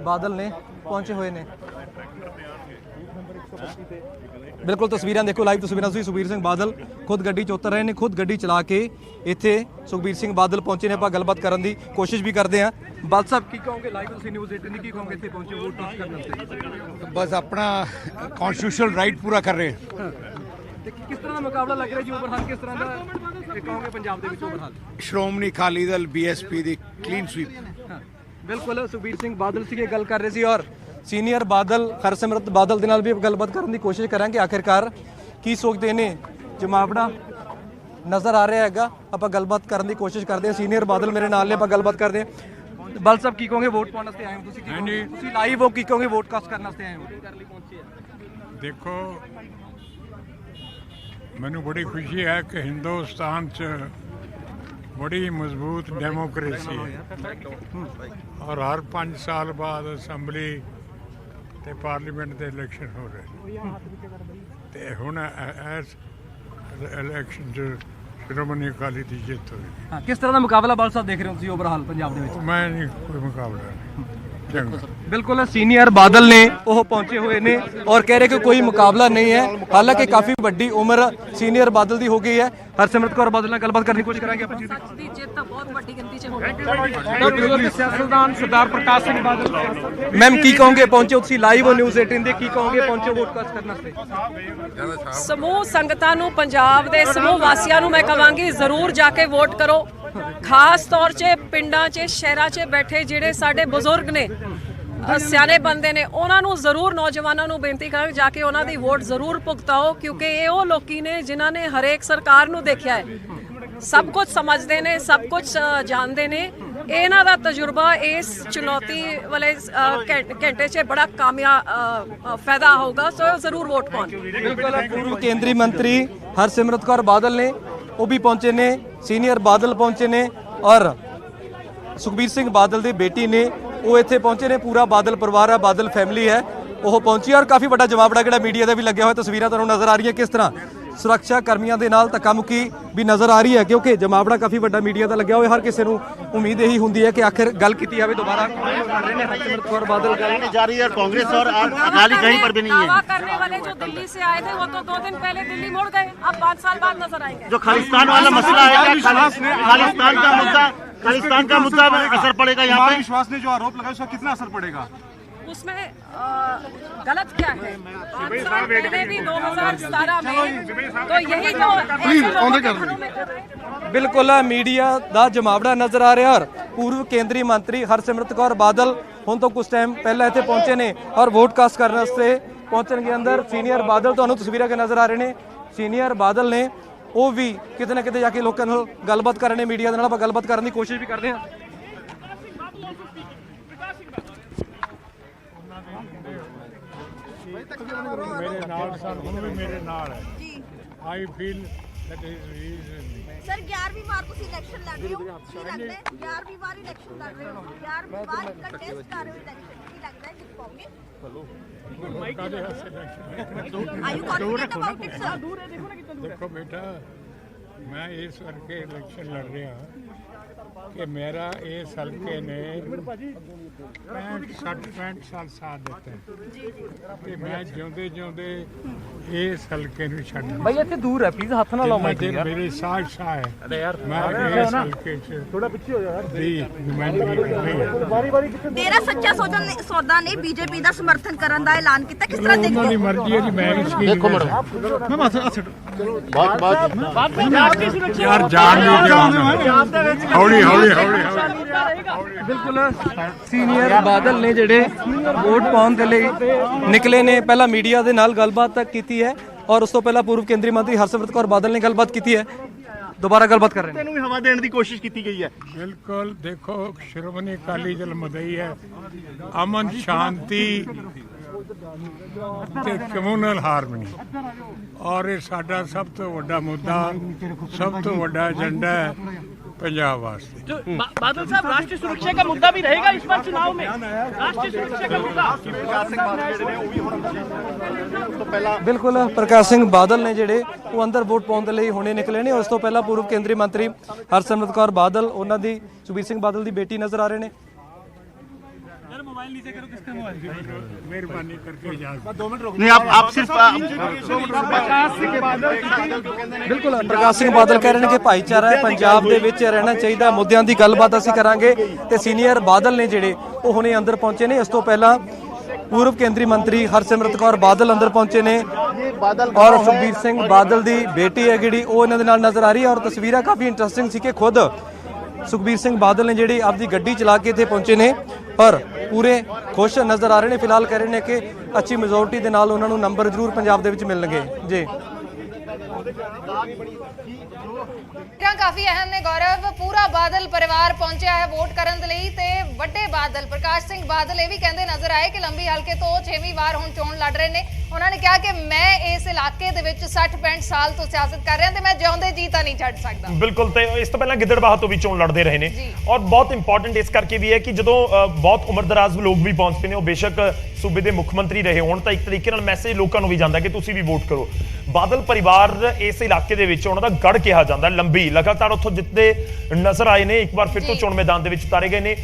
ਬਾਦਲ ਨੇ ਪਹੁੰਚੇ ਹੋਏ ਨੇ। ਬਿਲਕੁਲ ਤਸਵੀਰਾਂ ਦੇਖੋ, ਲਾਈਵ ਤਸਵੀਰਾਂ ਤੁਸੀਂ ਸੁਖਬੀਰ ਸਿੰਘ ਬਾਦਲ ਖੁਦ ਗੱਡੀ 'ਚ ਉਤਰ ਰਹੇ ਨੇ, ਖੁਦ ਗੱਡੀ ਚਲਾ ਕੇ ਇੱਥੇ ਸੁਖਬੀਰ ਸਿੰਘ ਬਾਦਲ ਪਹੁੰਚੇ ਨੇ। ਆਪਾਂ ਗੱਲਬਾਤ ਕਰਨ ਦੀ ਕੋਸ਼ਿਸ਼ ਵੀ ਕਰਦੇ ਹਾਂ। ਬਾਦਲ ਸਾਹਿਬ ਕੀ ਕਹੋਗੇ, ਲਾਈਵ ਤੁਸੀਂ ਨਿਊਜ਼ 18 ਦੀ ਕੀ ਕਹੋਗੇ, ਇੱਥੇ ਪਹੁੰਚੇ ਵੋਟ ਕਾਸਟ ਕਰਨ ਵਾਸਤੇ? बस अपना कॉन्स्टिट्यूशनल राइट पूरा कर रहे हैं। ਤੇ ਕਿਸ ਤਰ੍ਹਾਂ ਦਾ ਮੁਕਾਬਲਾ ਲੱਗ ਰਿਹਾ ਜੀ ਓਵਰਹਾਲ ਕਿਸ ਤਰ੍ਹਾਂ ਦਾ ਕਹੋਗੇ ਪੰਜਾਬ ਦੇ ਵਿੱਚ ਓਵਰਹਾਲ? ਸ਼੍ਰੋਮਣੀ ਅਕਾਲੀ ਦਲ BSP ਦੀ ਕਲੀਨ ਸਵੀਪ। ਬਿਲਕੁਲ ਸੁਖਬੀਰ ਸਿੰਘ ਬਾਦਲ ਸੀਗੇ ਗੱਲ ਕਰ ਰਹੇ ਸੀ ਔਰ ਸੀਨੀਅਰ ਬਾਦਲ ਹਰਸਿਮਰਤ ਬਾਦਲ ਦੇ ਨਾਲ ਵੀ ਗੱਲਬਾਤ ਕਰਨ ਦੀ ਕੋਸ਼ਿਸ਼ ਕਰਾਂਗੇ ਆਖਿਰਕਾਰ ਕੀ ਸੋਚਦੇ ਨੇ। ਜਮਾਵੜਾ ਨਜ਼ਰ ਆ ਰਿਹਾ ਹੈਗਾ, ਆਪਾਂ ਗੱਲਬਾਤ ਕਰਨ ਦੀ ਕੋਸ਼ਿਸ਼ ਕਰਦੇ ਹਾਂ। ਸੀਨੀਅਰ ਬਾਦਲ ਮੇਰੇ ਨਾਲ ਨੇ, ਆਪਾਂ ਗੱਲਬਾਤ ਕਰਦੇ ਹਾਂ। ਬਲ ਸਾਹਿਬ ਕੀ ਕਹੋਗੇ, ਵੋਟ ਪਾਉਣ ਵਾਸਤੇ ਆਏ ਹੋ ਤੁਸੀਂ? ਤੁਸੀਂ ਲਾਈਵ ਹੋ, ਕੀ ਕਹੋਗੇ, ਵੋਟ ਕਾਸਟ ਕਰਨ ਵਾਸਤੇ ਆਏ ਹੋ? ਦੇਖੋ, ਮੈਨੂੰ ਬੜੀ ਖੁਸ਼ੀ ਹੈ ਕਿ ਹਿੰਦੁਸਤਾਨ 'ਚ ਬੜੀ ਮਜ਼ਬੂਤ ਡੈਮੋਕ੍ਰੇਸੀ ਹੈ ਔਰ ਹਰ 5 ਸਾਲ ਬਾਅਦ ਅਸੈਂਬਲੀ ਤੇ ਪਾਰਲੀਮੈਂਟ ਦੇ ਇਲੈਕਸ਼ਨ ਹੋ ਰਹੇ ਤੇ ਹੁਣ ਇਸ ਇਲੈਕਸ਼ਨ 'ਚ ਸ਼੍ਰੋਮਣੀ ਅਕਾਲੀ ਦੀ ਜਿੱਤ ਹੋਈ। ਹਾਂ, ਕਿਸ ਤਰ੍ਹਾਂ ਦਾ ਮੁਕਾਬਲਾ ਬਲ ਸਾਹਿਬ ਦੇਖ ਰਹੇ ਹੋ ਤੁਸੀਂ ਓਵਰਹਾਲ ਪੰਜਾਬ ਦੇ ਵਿੱਚ? ਮੈਂ ਨਹੀਂ ਕੋਈ ਮੁਕਾਬਲਾ ਨਹੀਂ ਚੰਗਾ। ਬਿਲਕੁਲ ਸੀਨੀਅਰ ਬਾਦਲ ਨੇ ਉਹ ਪਹੁੰਚੇ ਹੋਏ ਨੇ ਔਰ ਕਹਿ ਰਹੇ ਕਿ ਕੋਈ ਮੁਕਾਬਲਾ ਨਹੀਂ ਹੈ। ਹਾਲਾਂਕਿ ਕਾਫੀ ਵੱਡੀ ਉਮਰ ਸੀਨੀਅਰ ਬਾਦਲ ਦੀ ਹੋ ਗਈ ਹੈ। ਹਰਸਿਮਰਤ ਕੌਰ ਬਾਦਲ ਨਾਲ ਗੱਲਬਾਤ ਕਰਨ ਦੀ ਕੋਸ਼ਿਸ਼ ਕਰਾਂਗੇ ਆਪਾਂ। ਸੱਚ ਦੀ ਜਿੱਤ ਤਾਂ ਬਹੁਤ ਵੱਡੀ ਗਿਣਤੀ 'ਚ ਹੋ ਗਈ। ਸਿਆਸਤਦਾਨ ਸਰਦਾਰ ਪ੍ਰਕਾਸ਼ ਸਿੰਘ ਬਾਦਲ ਮੈਮ ਕੀ ਕਹੋਗੇ, ਪਹੁੰਚੇ ਤੁਸੀਂ ਲਾਈਵ ਹੋ ਨਿਊਜ਼ 18 ਦੇ, ਕੀ ਕਹੋਗੇ ਪਹੁੰਚੇ ਵੋਟ ਕਾਸਟ ਕਰਨ ਵਾਸਤੇ? ਸਮੂਹ ਸੰਗਤਾਂ ਨੂੰ, ਪੰਜਾਬ ਦੇ ਸਮੂਹ ਵਾਸੀਆਂ ਨੂੰ ਮੈਂ ਕਹਾਂਗੀ ਜ਼ਰੂਰ ਜਾ ਕੇ ਵੋਟ ਕਰੋ। ਖਾਸ ਤੌਰ 'ਤੇ ਪਿੰਡਾਂ 'ਚ ਸ਼ਹਿਰਾਂ 'ਚ ਬੈਠੇ ਜਿਹੜੇ ਸਾਡੇ ਬਜ਼ੁਰਗ ਨੇ, ਸਿਆਣੇ ਬੰਦੇ ਨੇ, ਉਹਨਾਂ ਨੂੰ ਜ਼ਰੂਰ, ਨੌਜਵਾਨਾਂ ਨੂੰ ਬੇਨਤੀ ਕਰਾਂਗੇ ਜਾ ਕੇ ਉਹਨਾਂ ਦੀ ਵੋਟ ਜ਼ਰੂਰ ਭੁਗਤਾਓ, ਕਿਉਂਕਿ ਇਹ ਉਹ ਲੋਕੀ ਨੇ ਜਿਨ੍ਹਾਂ ਨੇ ਹਰੇਕ ਸਰਕਾਰ ਨੂੰ ਦੇਖਿਆ ਹੈ, ਸਭ ਕੁਝ ਸਮਝਦੇ ਨੇ, ਸਭ ਕੁਝ ਜਾਣਦੇ ਨੇ। ਇਹਨਾਂ ਦਾ ਤਜਰਬਾ ਇਸ ਚੁਣੌਤੀ ਵਾਲੇ ਘੰਟੇ 'ਚ ਬੜਾ ਕਾਮਯਾਬ ਫਾਇਦਾ ਹੋਊਗਾ, ਸੋ ਜ਼ਰੂਰ ਵੋਟ ਪਾਉਣ। ਬਿਲਕੁਲ ਪੂਰਵ ਕੇਂਦਰੀ ਮੰਤਰੀ ਹਰਸਿਮਰਤ ਕੌਰ ਬਾਦਲ ਨੇ ਉਹ ਵੀ ਪਹੁੰਚੇ ਨੇ, ਸੀਨੀਅਰ ਬਾਦਲ ਪਹੁੰਚੇ ਨੇ ਔਰ ਸੁਖਬੀਰ ਸਿੰਘ ਬਾਦਲ ਦੀ ਬੇਟੀ ਨੇ ਉਹ ਇੱਥੇ ਪਹੁੰਚੇ ਨੇ। ਪੂਰਾ ਬਾਦਲ ਪਰਿਵਾਰ ਹੈ, ਬਾਦਲ ਫੈਮਿਲੀ ਹੈ, ਉਹ ਪਹੁੰਚੀ ਔਰ ਕਾਫੀ ਵੱਡਾ ਜਮਾਵੜਾ ਜਿਹੜਾ ਮੀਡੀਆ ਦਾ ਵੀ ਲੱਗਿਆ ਹੋਇਆ ਤਸਵੀਰਾਂ ਤੁਹਾਨੂੰ ਨਜ਼ਰ ਆ ਰਹੀਆਂ ਕਿਸ ਤਰ੍ਹਾਂ ਸੁਰੱਖਿਆ ਕਰਮੀਆਂ ਦੇ ਨਾਲ ਧੱਕਾ ਮੁੱਕੀ ਵੀ ਨਜ਼ਰ ਆ ਰਹੀ ਹੈ, ਕਿਉਂਕਿ ਜਮਾਵੜਾ ਕਾਫੀ ਵੱਡਾ ਮੀਡੀਆ ਦਾ ਲੱਗਿਆ ਹੋਇਆ। ਹਰ ਕਿਸੇ ਨੂੰ ਉਮੀਦ ਇਹੀ ਹੁੰਦੀ ਹੈ ਕਿ ਆਖਿਰ ਗੱਲ ਕੀਤੀ ਜਾਵੇ ਦੁਬਾਰਾ। हरसिमरत कौर बादल जा रही है, कांग्रेस और अकाली कहीं पर भी नहीं दावा है। करने वाले जो दिल्ली से आए थे वो तो 2 दिन पहले दिल्ली मुड़ गए, अब 5 साल बाद नजर आएंगे। जो खालिस्तान वाला मसला है, खालिस्तान का मुद्दा असर पड़ेगा यहाँ पे? विश्वास ने जो आरोप लगाया उसका कितना असर पड़ेगा? उसमें गलत क्या है? 5 साल पहले भी 2017 में तो यही जो ऐसे लोगों के घरों में कर रहे हैं। ਬਿਲਕੁਲ ਮੀਡੀਆ ਦਾ ਜਮਾਵੜਾ ਨਜ਼ਰ ਆ ਰਿਹਾ ਔਰ ਪੂਰਵ ਕੇਂਦਰੀ ਮੰਤਰੀ ਹਰਸਿਮਰਤ ਕੌਰ ਬਾਦਲ ਹੁਣ ਤੋਂ ਕੁਝ ਟਾਈਮ ਪਹਿਲਾਂ ਇੱਥੇ ਪਹੁੰਚੇ ਨੇ ਔਰ ਵੋਟ ਕਾਸਟ ਕਰਨ ਵਾਸਤੇ ਪਹੁੰਚਣਗੇ ਅੰਦਰ। ਸੀਨੀਅਰ ਬਾਦਲ ਤੁਹਾਨੂੰ ਤਸਵੀਰਾਂ ਕੇ ਨਜ਼ਰ ਆ ਰਹੇ ਨੇ, ਸੀਨੀਅਰ ਬਾਦਲ ਨੇ ਉਹ ਵੀ ਕਿਤੇ ਨਾ ਕਿਤੇ ਜਾ ਕੇ ਲੋਕਾਂ ਨਾਲ ਗੱਲਬਾਤ ਕਰ ਰਹੇ ਨੇ, ਮੀਡੀਆ ਦੇ ਨਾਲ ਆਪਾਂ ਗੱਲਬਾਤ ਕਰਨ ਦੀ ਕੋਸ਼ਿਸ਼ ਵੀ ਕਰਦੇ ਹਾਂ। ਮੇਰੇ ਨਾਲ ਸਰ, ਹੁਣ ਵੀ ਮੇਰੇ ਨਾਲ ਹੈ। I feel that is sir 11वीं बार ਤੁਸੀਂ ਇਲੈਕਸ਼ਨ ਲੜ ਰਹੇ ਹੋ, ਕੀ ਲੱਗਦਾ ਹੈ 11ਵੀਂ ਵਾਰ ਇਲੈਕਸ਼ਨ ਲੜ ਰਹੇ ਹੋ, 11ਵੀਂ ਵਾਰ ਕੰਟੈਸਟ ਕਰ ਰਹੇ ਹੋ ਇਲੈਕਸ਼ਨ, ਕੀ ਲੱਗਦਾ ਹੈ ਜਿੱਤ ਪਾਓਗੇ? Are you confident about it sir? ਦੇਖੋ ਬੇਟਾ, ਮੈਂ ਇਸ ਕਰਕੇ ਇਲੈਕਸ਼ਨ ਲੜ ਰਿਹਾ ਕਿ ਮੇਰਾ ਇਸ ਹਲਕੇ ਨੇ 65 ਸਾਲ ਸਾਥ ਦਿੱਤਾ ਹੈ ਕਿ ਮੈਂ ਜਿਉਂਦੇ ਜਿਉਂਦੇ ਇਸ ਹਲਕੇ ਨੂੰ ਛੱਡ ਭਾਈ ਇੱਥੇ ਦੂਰ ਹੈ, ਪਲੀਜ਼ ਹੱਥ ਨਾ ਲਾਓ ਮਾਈਕ ਯਾਰ। ਮੇਰੀ ਸਾਜ਼ਿਸ਼ ਹੈ, ਮੈਂ ਇਸ ਹਲਕੇ 'ਚ ਥੋੜਾ ਪਿੱਛੇ ਹੋ ਜਾ ਯਾਰ ਦੀ ਨੁਮਾਇੰਦਗੀ ਕਰਨੀ ਹੈ। ਤੇਰਾ ਸੱਚਾ ਸੌਦਾ ਨੇ ਬੀਜੇਪੀ ਦਾ ਸਮਰਥਨ ਕਰਨ ਦਾ ਐਲਾਨ ਕੀਤਾ, ਕਿਸ ਤਰ੍ਹਾਂ ਦੇਖਦੇ ਹੋ? ਉਹਨਾਂ ਦੀ ਮਰਜ਼ੀ ਹੈ ਜੀ, ਮੈਂ ਇਸ ਚੀਜ਼ ਦੇਖੋ बात ਯਾਰ ਜਾਣ ਨਹੀਂ ਦਿਆਂਗਾ। ਹੌਲੀ ਹੌਲੀ ਹੌਲੀ ਬਿਲਕੁਲ ਸੀਨੀਅਰ ਬਾਦਲ ਨੇ ਜਿਹੜੇ ਵੋਟ ਪਾਉਣ ਦੇ ਲਈ ਨਿਕਲੇ ਨੇ, ਪਹਿਲਾਂ ਮੀਡੀਆ ਦੇ ਨਾਲ ਗੱਲਬਾਤ ਤੱਕ ਕੀਤੀ ਹੈ ਔਰ ਉਸ ਤੋਂ ਪਹਿਲਾਂ ਪੂਰਵ ਕੇਂਦਰੀ ਮੰਤਰੀ ਹਰਸਿਮਰਤ ਕੌਰ ਬਾਦਲ ਨੇ ਗੱਲਬਾਤ ਕੀਤੀ ਹੈ, ਦੁਬਾਰਾ ਗੱਲਬਾਤ ਕਰ ਰਹੇ ਨੇ। ਤੈਨੂੰ ਵੀ ਹਵਾ ਦੇਣ ਦੀ ਕੋਸ਼ਿਸ਼ ਕੀਤੀ ਗਈ ਹੈ। ਬਿਲਕੁਲ ਦੇਖੋ, ਸ਼੍ਰੋਮਣੀ ਅਕਾਲੀ ਦਲ ਮਦਈ ਹੈ, ਅਮਨ ਸ਼ਾਂਤੀ ਤੇ ਕਮਿਊਨਲ ਹਾਰਮਨੀ, ਔਰ ਇਹ ਸਾਡਾ ਸਭ ਤੋਂ ਵੱਡਾ ਮੁੱਦਾ, ਸਭ ਤੋਂ ਵੱਡਾ ਏਜੰਡਾ ਹੈ पंजाब वास्ते। जो बादल साहब, राष्ट्रीय सुरक्षा का मुद्दा भी रहेगा इस बार चुनाव में, राष्ट्रीय सुरक्षा का मुद्दा। ਬਿਲਕੁਲ ਪ੍ਰਕਾਸ਼ ਸਿੰਘ ਬਾਦਲ ਨੇ ਜਿਹੜੇ ਉਹ ਅੰਦਰ ਵੋਟ ਪਾਉਣ ਦੇ ਲਈ ਹੁਣੇ ਨਿਕਲੇ ਨੇ। ਉਸ ਤੋਂ ਪਹਿਲਾਂ ਪੂਰਵ ਕੇਂਦਰੀ ਮੰਤਰੀ ਹਰਸਿਮਰਤ ਕੌਰ ਬਾਦਲ, ਉਹਨਾਂ ਦੀ ਸੁਖਬੀਰ ਸਿੰਘ ਬਾਦਲ ਦੀ ਬੇਟੀ ਨਜ਼ਰ ਆ ਰਹੇ ਨੇ। मोबाइल नीचे करो, किसका मोबाइल? मेहरबानी करके इजाजत। 2 मिनट नहीं, आप सिर्फ ਬਿਲਕੁਲ ਪ੍ਰਕਾਸ਼ ਸਿੰਘ ਬਾਦਲ ਕਹਿ ਰਹੇ ਨੇ ਕਿ ਭਾਈਚਾਰਾ ਹੈ, ਪੰਜਾਬ ਦੇ ਵਿੱਚ ਰਹਿਣਾ ਚਾਹੀਦਾ, ਮੁੱਦਿਆਂ ਦੀ ਗੱਲਬਾਤ ਅਸੀਂ ਕਰਾਂਗੇ ਤੇ ਸੀਨੀਅਰ ਬਾਦਲ ਨੇ ਜਿਹੜੇ ਉਹ ਹੁਣੇ ਅੰਦਰ ਪਹੁੰਚੇ ਨੇ। ਇਸ ਤੋਂ ਪਹਿਲਾਂ ਪੂਰਵ ਕੇਂਦਰੀ ਮੰਤਰੀ ਹਰਸਿਮਰਤ ਕੌਰ ਬਾਦਲ ਅੰਦਰ ਪਹੁੰਚੇ ਨੇ ਔਰ ਸੁਖਬੀਰ ਸਿੰਘ ਬਾਦਲ ਦੀ ਬੇਟੀ ਹੈ ਜਿਹੜੀ ਉਹ ਇਹਨਾਂ ਦੇ ਨਾਲ ਨਜ਼ਰ ਆ ਰਹੀ ਹੈ ਔਰ ਤਸਵੀਰਾਂ ਕਾਫੀ ਇੰਟਰਸਟਿੰਗ ਸੀ ਕਿ ਖੁਦ ਸੁਖਬੀਰ ਸਿੰਘ ਬਾਦਲ ਨੇ ਜਿਹੜੀ ਆਪਦੀ ਗੱਡੀ ਚਲਾ ਕੇ ਇੱਥੇ ਪਹੁੰਚੇ ਨੇ ਔਰ ਪੂਰੇ ਖੁਸ਼ ਨਜ਼ਰ ਆ ਰਹੇ ਨੇ। ਫਿਲਹਾਲ ਕਹਿ ਰਹੇ ਨੇ ਕਿ ਅੱਛੀ ਮੈਜੋਰਟੀ ਦੇ ਨਾਲ ਉਹਨਾਂ ਨੂੰ ਨੰਬਰ ਜ਼ਰੂਰ ਪੰਜਾਬ ਦੇ ਵਿੱਚ ਮਿਲਣਗੇ ਜੀ। ਕਾਫੀ ਅਹਿਮ ਨੇ ਗੌਰਵ, ਪੂਰਾ ਬਾਦਲ ਪਰਿਵਾਰ ਪਹੁੰਚਿਆ ਹੈ ਵੋਟ ਕਰਨ ਦੇ ਲਈ ਤੇ ਵੱਡੇ ਬਾਦਲ ਪ੍ਰਕਾਸ਼ ਸਿੰਘ ਬਾਦਲ ਇਹ ਵੀ ਕਹਿੰਦੇ ਨਜ਼ਰ ਆਏ ਕਿ ਲੰਬੀ ਹਲਕੇ ਤੋਂ 6ਵੀਂ ਵਾਰ ਹੁਣ ਚੋਣ ਲੜ ਰਹੇ ਨੇ। ਉਹਨਾਂ ਨੇ ਕਿਹਾ ਕਿ ਮੈਂ ਇਸ ਇਲਾਕੇ ਦੇ ਵਿੱਚ 60-65 ਸਾਲ ਤੋਂ ਸਿਆਸਤ ਕਰ ਰਿਹਾ ਤੇ ਮੈਂ ਜਿਉਂਦੇ ਜੀ ਤਾਂ ਨਹੀਂ ਛੱਡ ਸਕਦਾ। ਬਿਲਕੁਲ, ਤੇ ਇਸ ਤੋਂ ਪਹਿਲਾਂ ਗਿੱਦੜਬਾਹਾ ਤੋਂ ਵੀ ਚੋਣ ਲੜਦੇ ਰਹੇ ਨੇ ਔਰ ਬਹੁਤ ਇੰਪੋਰਟੈਂਟ ਇਸ ਕਰਕੇ ਵੀ ਹੈ ਕਿ ਜਦੋਂ ਬਹੁਤ ਉਮਰਦਰਾਜ਼ ਲੋਕ ਵੀ ਪਹੁੰਚਦੇ ਨੇ, ਉਹ ਬੇਸ਼ੱਕ ਸੂਬੇ ਦੇ ਮੁੱਖ ਮੰਤਰੀ ਰਹੇ ਹੋਣ, ਤਾਂ ਇੱਕ ਤਰੀਕੇ ਨਾਲ ਮੈਸੇਜ ਲੋਕਾਂ ਨੂੰ ਵੀ ਜਾਂਦਾ ਕਿ ਤੁਸੀਂ ਵੀ ਵੋਟ ਕਰੋ। ਬਾਦਲ ਪਰਿਵਾਰ ਇਸ ਇਲਾਕੇ ਦੇ ਵਿੱਚ ਉਹਨਾਂ ਦਾ ਗੜ ਕਿਹਾ ਜਾਂਦਾ, ਲੰਬੀ ਲਗਾਤਾਰ ਉੱਥੋਂ ਜਿੱਤਦੇ ਨਜ਼ਰ ਆਏ ਨੇ, ਇੱਕ ਵਾਰ ਫਿਰ ਤੋਂ ਚੋਣ ਮੈਦਾਨ ਦੇ ਵਿੱਚ ਉਤਾਰੇ ਗਏ ਨੇ।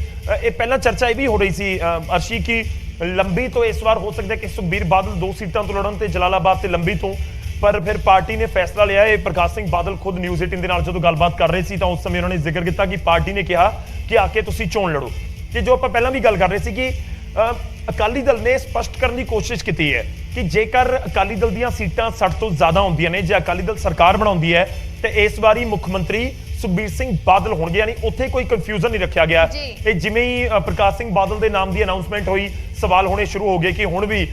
ਇਹ ਪਹਿਲਾਂ ਚਰਚਾ ਇਹ ਵੀ ਹੋ ਰਹੀ ਸੀ ਅਰਸ਼ੀ ਕਿ ਲੰਬੀ ਤੋਂ ਇਸ ਵਾਰ ਹੋ ਸਕਦਾ ਕਿ ਸੁਖਬੀਰ ਬਾਦਲ 2 ਸੀਟਾਂ ਤੋਂ ਲੜਨ ਤੇ ਜਲਾਲਾਬਾਦ ਤੇ ਲੰਬੀ ਤੋਂ, ਪਰ ਫਿਰ ਪਾਰਟੀ ਨੇ ਫੈਸਲਾ ਲਿਆ। ਇਹ ਪ੍ਰਕਾਸ਼ ਸਿੰਘ ਬਾਦਲ ਖੁਦ ਨਿਊਜ਼ 18 ਦੇ ਨਾਲ ਜਦੋਂ ਗੱਲਬਾਤ ਕਰ ਰਹੇ ਸੀ ਤਾਂ ਉਸ ਸਮੇਂ ਉਹਨਾਂ ਨੇ ਜ਼ਿਕਰ ਕੀਤਾ ਕਿ ਪਾਰਟੀ ਨੇ ਕਿਹਾ ਕਿ ਆ ਕੇ ਤੁਸੀਂ ਚੋਣ ਲੜੋ। ਕਿ ਜੋ ਆਪਾਂ ਪਹਿਲਾਂ ਵੀ ਗੱਲ ਕਰ ਰਹੇ ਸੀ ਕਿ ਅਕਾਲੀ ਦਲ ਨੇ ਸਪਸ਼ਟ ਕਰਨ ਦੀ ਕੋਸ਼ਿਸ਼ ਕੀਤੀ ਹੈ ਕਿ ਜੇਕਰ ਅਕਾਲੀ ਦਲ ਦੀਆਂ ਸੀਟਾਂ 60 ਤੋਂ ਜ਼ਿਆਦਾ ਹੁੰਦੀਆਂ ਨੇ, ਜੇ ਅਕਾਲੀ ਦਲ ਸਰਕਾਰ ਬਣਾਉਂਦੀ ਹੈ ਤੇ ਇਸ ਵਾਰੀ ਮੁੱਖ ਮੰਤਰੀ ਸੁਖਬੀਰ ਸਿੰਘ ਬਾਦਲ ਹੋਣਗੇ, ਯਾਨੀ ਉੱਥੇ ਕੋਈ ਕਨਫਿਊਜ਼ਨ ਨਹੀਂ ਰੱਖਿਆ ਗਿਆ। ਤੇ ਜਿਵੇਂ ਹੀ ਪ੍ਰਕਾਸ਼ ਸਿੰਘ ਬਾਦਲ ਦੇ ਨਾਮ ਦੀ ਅਨਾਉਂਸਮੈਂਟ ਹੋਈ, ਸਵਾਲ ਹੋਣੇ ਸ਼ੁਰੂ ਹੋ ਗਏ ਕਿ ਹੁਣ ਵੀ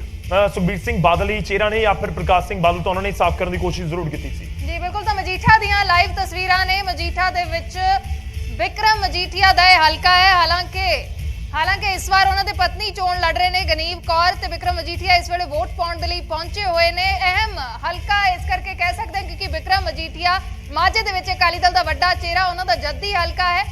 ਸੁਖਬੀਰ ਸਿੰਘ ਬਾਦਲ ਹੀ ਚਿਹਰਾ ਨੇ ਜਾਂ ਫਿਰ ਪ੍ਰਕਾਸ਼ ਸਿੰਘ ਬਾਦਲ, ਤਾਂ ਉਹਨਾਂ ਨੇ ਸਾਫ਼ ਕਰਨ ਦੀ ਕੋਸ਼ਿਸ਼ ਜ਼ਰੂਰ ਕੀਤੀ ਸੀ। ਜੀ ਬਿਲਕੁਲ, ਤਾਂ ਮਜੀਠਾ ਦੀਆਂ ਲਾਈਵ ਤਸਵੀਰਾਂ ਨੇ। ਮਜੀਠਾ ਦੇ ਵਿੱਚ ਵਿਕਰਮ ਮਜੀਠੀਆ ਦਾ ਇਹ ਹਲਕਾ ਹੈ। ਹਾਲਾਂਕਿ ਇਸ ਵਾਰ ਉਹਨਾਂ ਦੇ ਪਤਨੀ ਚੋਣ ਲੜ ਰਹੇ ਨੇ, ਗਨੀਵ ਕੌਰ, ਤੇ ਵਿਕਰਮ ਮਜੀਠੀਆ ਇਸ ਵੇਲੇ ਵੋਟ ਪਾਉਣ ਦੇ ਲਈ ਪਹੁੰਚੇ ਹੋਏ ਨੇ। ਅਹਿਮ ਹਲਕਾ ਇਸ ਕਰਕੇ ਕਹਿ ਸਕਦੇ ਹਾਂ ਕਿਉਂਕਿ ਵਿਕਰਮ ਮਜੀਠੀਆ ਮਾਝੇ ਦੇ ਵਿੱਚ ਅਕਾਲੀ ਦਲ ਦਾ ਵੱਡਾ ਚਿਹਰਾ, ਉਹਨਾਂ ਦਾ ਜੱਦੀ ਹਲਕਾ ਹੈ।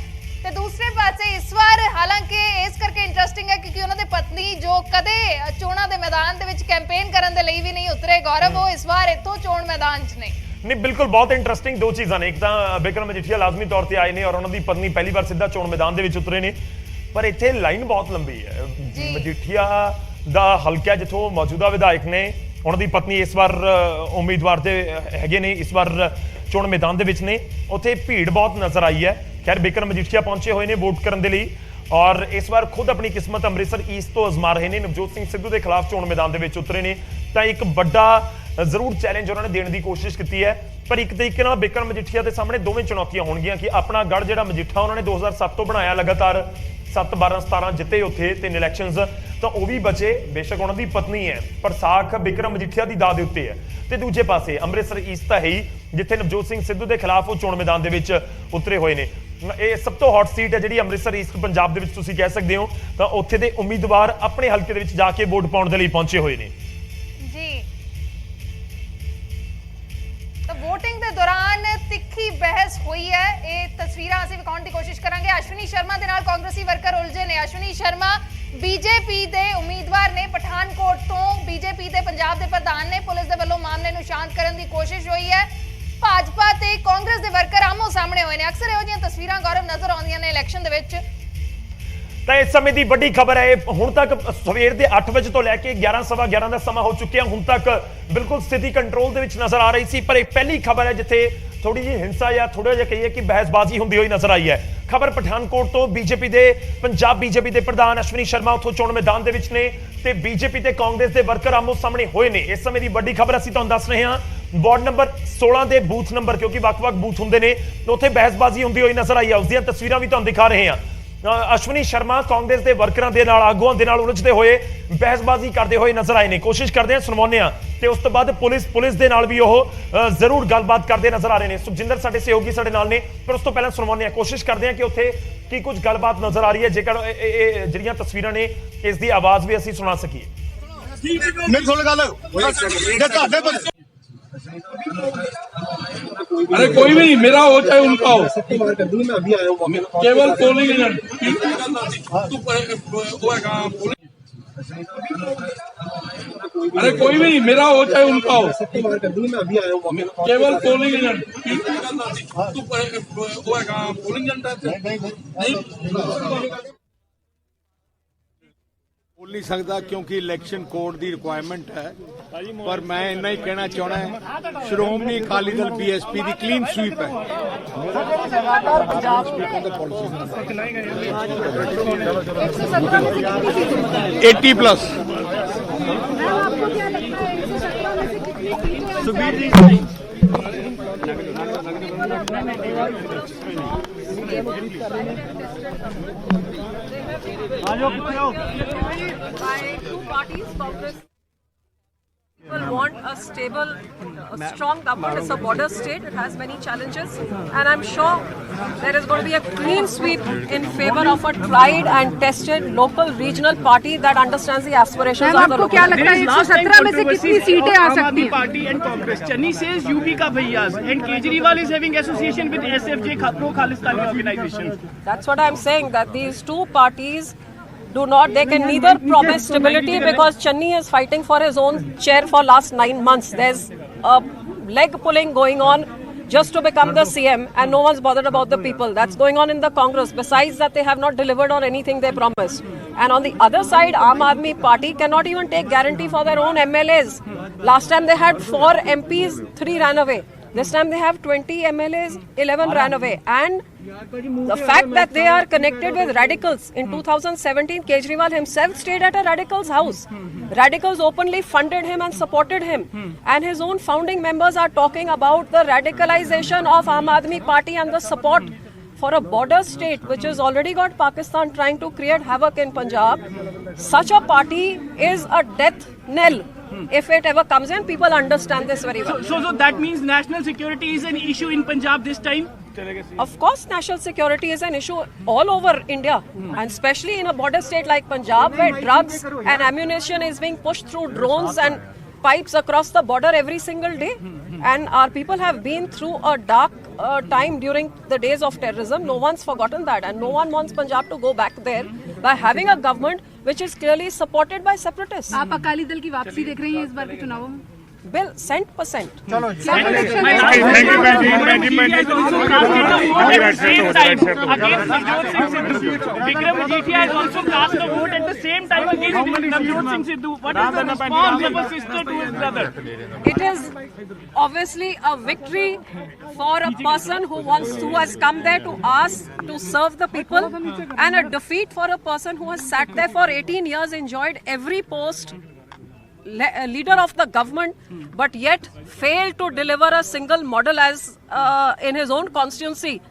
ਤੇ ਦੂਸਰੇ ਪਾਸੇ ਇਸ ਵਾਰ ਹਾਲਾਂਕਿ ਇਸ ਕਰਕੇ ਇੰਟਰਸਟਿੰਗ ਹੈ ਕਿਉਂਕਿ ਉਹਨਾਂ ਦੇ ਪਤਨੀ ਜੋ ਕਦੇ ਚੋਣਾਂ ਦੇ ਮੈਦਾਨ ਦੇ ਵਿੱਚ ਕੈਂਪੇਨ ਕਰਨ ਦੇ ਲਈ ਵੀ ਨਹੀਂ ਉਤਰੇ ਗੌਰਵ, ਉਹ ਇਸ ਵਾਰ ਇੱਥੋਂ ਚੋਣ ਮੈਦਾਨ 'ਚ ਨੇ। ਨਹੀਂ, ਬਿਲਕੁਲ, ਬਹੁਤ ਇੰਟਰਸਟਿੰਗ ਦੋ ਚੀਜ਼ਾਂ ਨੇ। ਇੱਕ ਤਾਂ ਵਿਕਰਮ ਮਜੀਠੀਆ ਲਾਜ਼ਮੀ ਤੌਰ ਤੇ ਆਏ ਨੇ ਔਰ ਉਹਨਾਂ ਦੀ ਪਤਨੀ ਪਹਿਲੀ ਵਾਰ ਸਿੱਧਾ ਚੋਣ ਮੈਦਾਨ ਦੇ ਵਿੱਚ ਉਤਰੇ ਨੇ, ਪਰ ਇੱਥੇ ਲਾਈਨ ਬਹੁਤ ਲੰਬੀ ਹੈ। ਮਜੀਠੀਆ ਦਾ ਹਲਕਾ ਜਿੱਥੋਂ ਮੌਜੂਦਾ ਵਿਧਾਇਕ ਨੇ, ਉਹਨਾਂ ਦੀ ਪਤਨੀ ਇਸ ਵਾਰ ਉਮੀਦਵਾਰ ਦੇ ਹੈਗੇ ਨੇ, ਇਸ ਵਾਰ ਚੋਣ ਮੈਦਾਨ ਦੇ ਵਿੱਚ ਨੇ, ਉੱਥੇ ਭੀੜ ਬਹੁਤ ਨਜ਼ਰ ਆਈ ਹੈ। ਖੈਰ ਵਿਕਰਮ ਮਜੀਠੀਆ ਪਹੁੰਚੇ ਹੋਏ ਨੇ ਵੋਟ ਕਰਨ ਦੇ ਲਈ ਔਰ ਇਸ ਵਾਰ ਖੁਦ ਆਪਣੀ ਕਿਸਮਤ ਅੰਮ੍ਰਿਤਸਰ ਈਸਟ ਤੋਂ ਅਜ਼ਮਾ ਰਹੇ ਨੇ। ਨਵਜੋਤ ਸਿੰਘ ਸਿੱਧੂ ਦੇ ਖਿਲਾਫ ਚੋਣ ਮੈਦਾਨ ਦੇ ਵਿੱਚ ਉਤਰੇ ਨੇ, ਤਾਂ ਇੱਕ ਵੱਡਾ ਜ਼ਰੂਰ ਚੈਲੰਜ ਉਹਨਾਂ ਨੇ ਦੇਣ ਦੀ ਕੋਸ਼ਿਸ਼ ਕੀਤੀ ਹੈ। ਪਰ ਇੱਕ ਤਰੀਕੇ ਨਾਲ ਵਿਕਰਮ ਮਜੀਠੀਆ ਦੇ ਸਾਹਮਣੇ ਦੋਵੇਂ ਚੁਣੌਤੀਆਂ ਹੋਣਗੀਆਂ ਕਿ ਆਪਣਾ ਗੜ ਜਿਹੜਾ ਮਜੀਠਾ ਉਹਨਾਂ ਨੇ 2007 ਤੋਂ ਬਣਾਇਆ, ਲਗਾਤਾਰ 7, 12, 17 ਜਿੱਤੇ ਉੱਥੇ 3 ਇਲੈਕਸ਼ਨਸ, ਤਾਂ ਉਹ ਵੀ ਬਚੇ। ਬੇਸ਼ੱਕ ਉਹਨਾਂ ਦੀ ਪਤਨੀ ਹੈ ਪਰ ਸਾਖ ਵਿਕਰਮ ਮਜੀਠੀਆ ਦੀ ਦਾਅ ਦੇ ਉੱਤੇ ਹੈ। ਤੇ ਦੂਜੇ ਪਾਸੇ ਅੰਮ੍ਰਿਤਸਰ ਈਸਟ ਤਾਂ ਹੈ ਹੀ, ਜਿੱਥੇ ਨਵਜੋਤ ਸਿੰਘ ਸਿੱਧੂ ਦੇ ਖਿਲਾਫ ਉਹ ਚੋਣ ਮੈਦਾਨ ਦੇ ਵਿੱਚ ਉਤਰੇ ਹੋਏ ਨੇ। ਇਹ ਸਭ ਤੋਂ ਹੌਟ ਸੀਟ ਹੈ ਜਿਹੜੀ ਅੰਮ੍ਰਿਤਸਰ ਈਸਟ ਪੰਜਾਬ ਦੇ ਵਿੱਚ ਤੁਸੀਂ ਕਹਿ ਸਕਦੇ ਹੋ, ਤਾਂ ਉੱਥੇ ਦੇ ਉਮੀਦਵਾਰ ਆਪਣੇ ਹਲਕੇ ਦੇ ਵਿੱਚ ਜਾ ਕੇ ਵੋਟ ਪਾਉਣ ਦੇ ਲਈ ਪਹੁੰਚੇ ਹੋਏ ਨੇ। ਜੀ, ਤਾਂ VOTING ਦੇ ਦੌਰਾਨ ਤਿੱਖੀ ਬਹਿਸ ਹੋਈ ਹੈ। ਇਹ ਤਸਵੀਰਾਂ ਅਸੀਂ ਵਿਖਾਉਣ ਦੀ ਕੋਸ਼ਿਸ਼ ਕਰਾਂਗੇ। ਅਸ਼ਵਨੀ ਸ਼ਰਮਾ ਦੇ ਨਾਲ ਕਾਂਗਰਸੀ ਵਰਕਰ ਉਲਝੇ ਨੇ। ਅਸ਼ਵਨੀ ਸ਼ਰਮਾ ਬੀਜੇਪੀ ਦੇ ਉਮੀਦਵਾਰ ਨੇ, ਪਠਾਨਕੋਟ ਤੋਂ ਬੀਜੇਪੀ ਦੇ ਪੰਜਾਬ ਦੇ ਪ੍ਰਧਾਨ ਨੇ। ਪੁਲਿਸ ਦੇ ਵੱਲੋਂ ਮਾਮਲੇ ਨੂੰ ਸ਼ਾਂਤ ਕਰਨ ਦੀ ਕੋਸ਼ਿਸ਼ ਹੋਈ ਹੈ। ਭਾਜਪਾ ਤੇ ਕਾਂਗਰਸ ਦੇ ਵਰਕਰ ਆਮੋ ਸਾਹਮਣੇ ਹੋਏ ਨੇ। ਅਕਸਰ ਇਹੋ ਜਿਹੀਆਂ ਤਸਵੀਰਾਂ ਗੌਰਵ ਨਜ਼ਰ ਆਉਂਦੀਆਂ ਨੇ ਇਲੈਕਸ਼ਨ ਦੇ ਵਿੱਚ। ਤਾਂ ਇਸ ਸਮੇਂ ਦੀ ਵੱਡੀ ਖਬਰ ਹੈ, ਹੁਣ ਤੱਕ ਸਵੇਰ ਦੇ 8 ਵਜੇ ਤੋਂ ਲੈ ਕੇ 11, ਸਵਾ 11 ਦਾ ਸਮਾਂ ਹੋ ਚੁੱਕਿਆ, ਹੁਣ ਤੱਕ ਬਿਲਕੁਲ ਸਥਿਤੀ ਕੰਟਰੋਲ ਦੇ ਵਿੱਚ ਨਜ਼ਰ ਆ ਰਹੀ ਸੀ। ਪਰ ਇਹ ਪਹਿਲੀ ਖਬਰ ਹੈ ਜਿੱਥੇ ਥੋੜੀ ਜਿਹੀ ਹਿੰਸਾ ਜਾਂ ਥੋੜਾ ਜਿਹਾ ਕਹੀਏ ਕਿ ਬਹਿਸਬਾਜ਼ੀ ਹੁੰਦੀ ਹੋਈ ਨਜ਼ਰ ਆਈ ਹੈ। ਖਬਰ ਪਠਾਨਕੋਟ ਤੋਂ ਬੀਜੇਪੀ ਦੇ ਪੰਜਾਬ ਬੀਜੇਪੀ ਦੇ ਪ੍ਰਧਾਨ ਅਸ਼ਵਨੀ ਸ਼ਰਮਾ ਉੱਥੋਂ ਚੋਣ ਮੈਦਾਨ ਦੇ ਵਿੱਚ ਨੇ ਤੇ ਬੀਜੇਪੀ ਤੇ ਕਾਂਗਰਸ ਦੇ ਵਰਕਰ ਆਮੋ ਸਾਹਮਣੇ ਹੋਏ ਨੇ। ਇਸ ਸਮੇਂ ਦੀ ਵੱਡੀ ਖਬਰ ਅਸੀਂ ਤੁਹਾਨੂੰ ਦੱਸ ਰਹੇ ਹਾਂ। ਵਾਰਡ ਨੰਬਰ 16 ਦੇ ਬੂਥ ਨੰਬਰ, ਕਿਉਂਕਿ ਵੱਖ-ਵੱਖ ਬੂਥ ਹੁੰਦੇ ਨੇ, ਉੱਥੇ ਬਹਿਸਬਾਜ਼ੀ ਹੁੰਦੀ ਹੋਈ ਨਜ਼ਰ ਆਈ ਹੈ। ਉਸ ਦੀਆਂ ਤਸਵੀਰਾਂ ਵੀ ਤੁਹਾਨੂੰ ਦਿਖਾ ਰਹੇ ਹਾਂ। ਅਸ਼ਵਨੀ ਸ਼ਰਮਾ ਕਾਂਗਰਸ ਦੇ ਵਰਕਰਾਂ ਦੇ ਨਾਲ, ਆਗੂਆਂ ਦੇ ਨਾਲ ਉਲਝਦੇ ਹੋਏ, ਬਹਿਸਬਾਜ਼ੀ ਕਰਦੇ ਹੋਏ ਨਜ਼ਰ ਆਏ ਨੇ। ਕੋਸ਼ਿਸ਼ ਕਰਦੇ ਆ ਸੁਣਵਾਉਂਦੇ ਆ ਤੇ ਉਸ ਤੋਂ ਬਾਅਦ ਪੁਲਿਸ ਦੇ ਨਾਲ ਵੀ ਉਹ ਜ਼ਰੂਰ ਗੱਲਬਾਤ ਕਰਦੇ ਨਜ਼ਰ ਆ ਰਹੇ ਨੇ। ਸੁਖਜਿੰਦਰ ਸਾਡੇ ਸਹਿਯੋਗੀ ਸਾਡੇ ਨਾਲ ਨੇ, ਪਰ ਉਸ ਤੋਂ ਪਹਿਲਾਂ ਸੁਣਵਾਉਂਦੇ ਆ, ਕੋਸ਼ਿਸ਼ ਕਰਦੇ ਆ ਕਿ ਉੱਥੇ ਕੀ ਕੁਝ ਗੱਲਬਾਤ ਨਜ਼ਰ ਆ ਰਹੀ ਹੈ, ਜੇਕਰ ਇਹ ਜਿਹੜੀਆਂ ਤਸਵੀਰਾਂ ਨੇ ਇਸ ਦੀ ਆਵਾਜ਼ ਵੀ ਅਸੀਂ ਸੁਣਾ ਸਕੀਏ। ਮੇਰੀ ਸੁਣ ਗੱਲ ਜੇ ਤੁਹਾਡੇ ਬੰਦੇ अरे कोई भी मेरा हो चाहे उनका हो, केवल पोलिंग अरे कोई भी मेरा हो चाहे उनका हो, केवल पोलिंग बोल नहीं सकता क्योंकि इलेक्शन कोड की रिक्वायरमेंट है, पर मैं इन्ना ही कहना चाहना है श्रोमणी अकाली दल BSP की क्लीन स्वीप है। 80+। Sukhbir ji People want a stable, strong government. It's a border state. It has many challenges, and I'm sure there is going to be a clean sweep in favor of a tried and tested local regional party that understands the aspirations of the local. क्या लगता है 117 में से कितनी सीटें आ सकती हैं? Party and Congress. Chennai says UP का भैयास, and Kejriwal is having association with SFJ, Pro Khalistani organization. That's what I'm saying. That these two parties they can neither promise stability because Chennai is fighting for his own chair for last 9 months. There's a leg pulling going on just to become the CM, and no one's bothered about the people. That's going on in the Congress. Besides that, they have not delivered on anything they promised. And on the other side, Aam Aadmi Party cannot even take guarantee for their own MLAs. Last time they had 4 MPs, 3 ran away. This time they have 20 MLAs, 11 ran away. And the fact that they are connected with radicals. In 2017, Kejriwal himself stayed at a radical's house. Radicals openly funded him and supported him. And his own founding members are talking about the radicalization of Aam Aadmi Party and the support for a border state which has already got Pakistan trying to create havoc in Punjab. Such a party is a death knell. If it ever comes in, people understand this very well. So that means national security is an issue in Punjab this time? Of course, national security is an issue all over India, and especially in a border state like Punjab, where drugs and ammunition is being pushed through drones and pipes across the border every single day. And our people have been through a dark time during the days of terrorism. No one's forgotten that, and no one wants Punjab to go back there by having a government which is clearly supported by separatists. आप अकाली दल की वापसी देख रही हैं इस बार के चुनावों में? Bill, 100%. Vikram Majitia has also cast a vote at the same time against Navjot Singh Sidhu. What is the response of a sister to his brother? It is obviously a victory for a person who has come there to ask to serve the people, and a defeat for a person who has sat there for 18 years, enjoyed every post, leader of the government, but yet failed to deliver a single model as in his own constituency.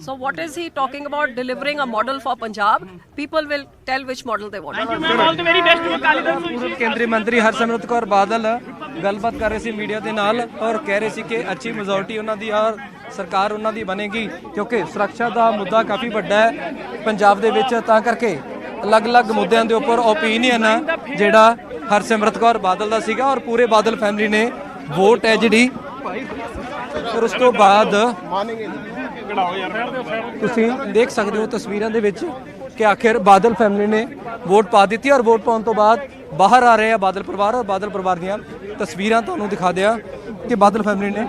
So what is he talking about delivering a model for Punjab? People will tell which model they want. Thank you, ma'am. All the very best to Akali Dal. ਕੇਂਦਰੀ ਮੰਤਰੀ ਹਰਸਿਮਰਤ ਕੌਰ ਬਾਦਲ ਗੱਲਬਾਤ ਕਰ ਰਹੇ ਸੀ ਮੀਡੀਆ ਦੇ ਨਾਲ ਔਰ ਕਹਿ ਰਹੇ ਸੀ ਕਿ ਅੱਛੀ ਮੈਜੋਰਟੀ ਉਹਨਾਂ ਦੀ ਔਰ ਸਰਕਾਰ ਉਹਨਾਂ ਦੀ ਬਣੇਗੀ ਕਿਉਂਕਿ ਸੁਰੱਖਿਆ ਦਾ ਮੁੱਦਾ ਕਾਫੀ ਵੱਡਾ ਹੈ ਪੰਜਾਬ ਦੇ ਵਿੱਚ ਤਾਂ ਕਰਕੇ ਅਲੱਗ-ਅਲੱਗ ਮੁੱਦਿਆਂ ਦੇ ਉੱਪਰ ਓਪੀਨੀਅਨ ਜਿਹੜਾ ਹਰਸਿਮਰਤ ਕੌਰ ਬਾਦਲ ਦਾ ਸੀਗਾ ਔਰ ਪੂਰੇ ਬਾਦਲ ਫੈਮਿਲੀ ਨੇ ਵੋਟ ਹੈ ਜਿਹੜੀ ਔਰ ਉਸ ਤੋਂ ਬਾਅਦ ਤੁਸੀਂ ਦੇਖ ਸਕਦੇ ਹੋ ਤਸਵੀਰਾਂ ਦੇ ਵਿੱਚ ਕਿ ਆਖਿਰ ਬਾਦਲ ਫੈਮਿਲੀ ਨੇ ਵੋਟ ਪਾ ਦਿੱਤੀ ਔਰ ਵੋਟ ਪਾਉਣ ਤੋਂ ਬਾਅਦ ਬਾਹਰ ਆ ਰਹੇ ਆ ਬਾਦਲ ਪਰਿਵਾਰ ਔਰ ਬਾਦਲ ਪਰਿਵਾਰ ਦੀਆਂ ਤਸਵੀਰਾਂ ਤੁਹਾਨੂੰ ਦਿਖਾ ਦਿਆਂ ਕਿ ਬਾਦਲ ਫੈਮਿਲੀ ਨੇ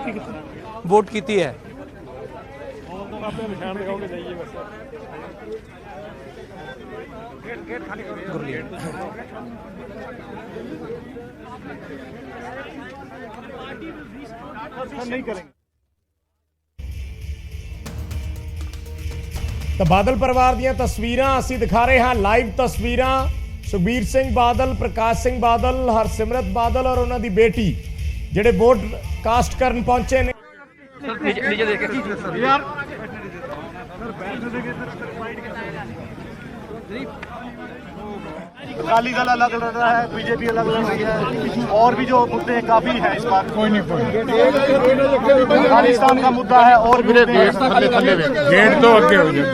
ਵੋਟ ਕੀਤੀ ਹੈ। नहीं करेंगे। ਤਾਂ ਬਾਦਲ ਪਰਿਵਾਰ ਦੀਆਂ ਤਸਵੀਰਾਂ ਅਸੀਂ ਦਿਖਾ ਰਹੇ ਹਾਂ ਲਾਈਵ ਤਸਵੀਰਾਂ ਸੁਖਬੀਰ ਸਿੰਘ ਬਾਦਲ ਪ੍ਰਕਾਸ਼ ਸਿੰਘ ਬਾਦਲ ਹਰਸਿਮਰਤ ਬਾਦਲ ਔਰ ਉਹਨਾਂ ਦੀ ਬੇਟੀ ਜਿਹੜੇ ਵੋਟ ਕਾਸਟ ਕਰਨ ਪਹੁੰਚੇ ਨੇ ਯਾਰ अकाली दल अलग लड़ रहा है, बीजेपी अलग लड़ रही है, और भी जो मुद्दे हैं काफी है इस बार। कोई नहीं खालिस्तान का मुद्दा है और भी गेट तो आगे हो जाए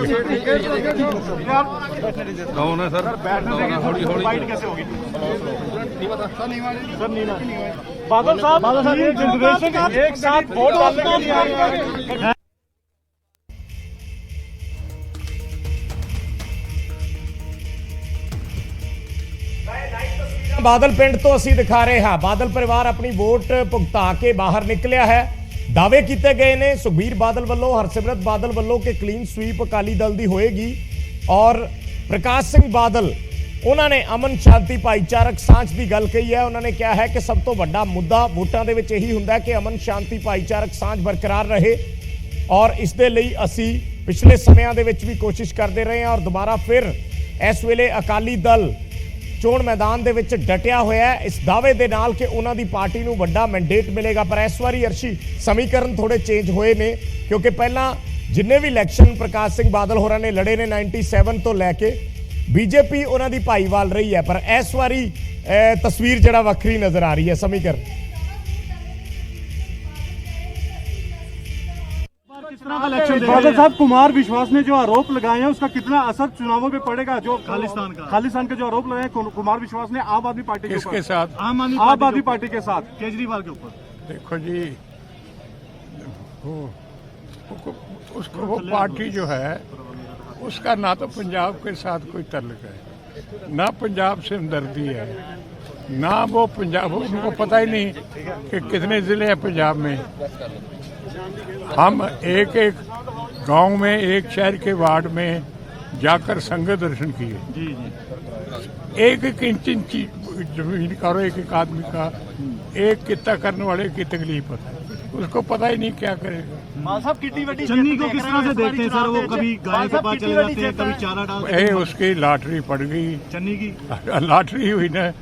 फाइट कैसे होगी बादल साहब एक साथ वोट डालने के लिए ਬਾਦਲ ਪਿੰਡ ਤੋਂ ਅਸੀਂ ਦਿਖਾ ਰਹੇ ਹਾਂ ਬਾਦਲ ਪਰਿਵਾਰ ਆਪਣੀ ਵੋਟ ਭੁਗਤਾ ਕੇ ਬਾਹਰ ਨਿਕਲਿਆ ਹੈ ਦਾਅਵੇ ਕੀਤੇ ਗਏ ਨੇ ਸੁਖਬੀਰ ਬਾਦਲ ਵੱਲੋਂ ਹਰਸਿਮਰਤ ਬਾਦਲ ਵੱਲੋਂ ਕਿ ਕਲੀਨ ਸਵੀਪ ਅਕਾਲੀ ਦਲ ਦੀ ਹੋਏਗੀ ਔਰ ਪ੍ਰਕਾਸ਼ ਸਿੰਘ ਬਾਦਲ ਉਹਨਾਂ ਨੇ ਅਮਨ ਸ਼ਾਂਤੀ ਭਾਈਚਾਰਕ ਸਾਂਝ ਦੀ ਗੱਲ ਕਹੀ ਹੈ ਉਹਨਾਂ ਨੇ ਕਿਹਾ ਹੈ ਕਿ ਸਭ ਤੋਂ ਵੱਡਾ ਮੁੱਦਾ ਵੋਟਾਂ ਦੇ ਵਿੱਚ ਇਹੀ ਹੁੰਦਾ ਕਿ ਅਮਨ ਸ਼ਾਂਤੀ ਭਾਈਚਾਰਕ ਸਾਂਝ ਬਰਕਰਾਰ ਰਹੇ ਔਰ ਇਸ ਦੇ ਲਈ ਅਸੀਂ ਪਿਛਲੇ ਸਮਿਆਂ ਦੇ ਵਿੱਚ ਵੀ ਕੋਸ਼ਿਸ਼ ਕਰਦੇ ਰਹੇ ਹਾਂ ਔਰ ਦੁਬਾਰਾ ਫਿਰ ਇਸ ਵੇਲੇ ਅਕਾਲੀ ਦਲ ਚੋਣ ਮੈਦਾਨ ਦੇ ਵਿੱਚ ਡਟਿਆ ਹੋਇਆ ਹੈ ਇਸ ਦਾਅਵੇ ਦੇ ਨਾਲ ਕਿ ਉਹਨਾਂ ਦੀ ਪਾਰਟੀ ਨੂੰ ਵੱਡਾ ਮੈਂਡੇਟ ਮਿਲੇਗਾ ਪਰ ਇਸ ਵਾਰੀ ਅਰਸ਼ੀ ਸਮੀਕਰਨ ਥੋੜੇ ਚੇਂਜ ਹੋਏ ਨੇ ਕਿਉਂਕਿ ਪਹਿਲਾਂ ਜਿੰਨੇ ਵੀ ਇਲੈਕਸ਼ਨ ਪ੍ਰਕਾਸ਼ ਸਿੰਘ ਬਾਦਲ ਹੋਰਾਂ ਨੇ ਲੜੇ ਨੇ 97 ਤੋਂ ਲੈ ਕੇ ਬੀਜੇਪੀ ਉਹਨਾਂ ਦੀ ਭਾਈਵਾਲ ਰਹੀ ਹੈ ਪਰ ਇਸ ਵਾਰੀ ਤਸਵੀਰ ਜਿਹੜਾ ਵੱਖਰੀ ਨਜ਼ਰ ਆ ਰਹੀ ਹੈ ਸਮੀਕਰਨ बादल साहब, कुमार विश्वास ने जो आरोप लगाए हैं उसका कितना असर चुनावों पे पड़ेगा? जो खालिस्तान के जो आरोप लगाए कुमार विश्वास ने आम आदमी पार्टी के किसके साथ? आम आदमी पार्टी के साथ, केजरीवाल के ऊपर। देखो जी, उसको वो पार्टी जो है उसका ना तो पंजाब के साथ कोई ताल्लुक है, ना पंजाब से हमदर्दी है, ना वो पंजाब, उनको पता ही नहीं कि कितने ज़िले हैं पंजाब में। हम एक एक गांव में, एक शहर के वार्ड में जाकर संगत दर्शन किए। एक एक इंच जमीन का और एक एक आदमी का, एक कितना करने वाले की तकलीफ होता है, उसको पता ही नहीं क्या करेगा। साहब, कितनी बड़ी चन्नी को किस तरह से देखते हैं सर? वो कभी गाय के पास चले जाते हैं, कभी चारा डालते हैं। उसकी लॉटरी पड़ गई, चन्नी की लॉटरी हुई ना।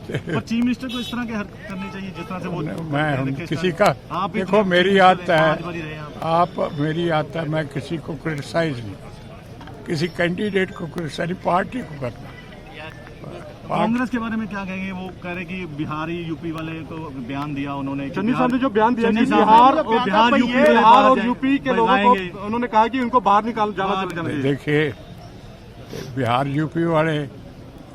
पर चीफ मिनिस्टर को इस तरह के हरकत करनी चाहिए जिस तरह से वो। मैं किसी का, देखो मेरी आदत है, आप मेरी आदत है, मैं किसी को क्रिटिसाइज नहीं, किसी कैंडिडेट को क्रिटिसाइज, पार्टी को करना। कांग्रेस के बारे में क्या कहेंगे? वो कह रहे कि बिहारी यूपी वाले को बयान दिया उन्होंने, चन्नी साहब ने जो बयान दिया बिहार और यूपी के लोगों को उन्होंने कहा कि उनको बाहर निकाल जाना चाहिए। देखिए, बिहार यूपी वाले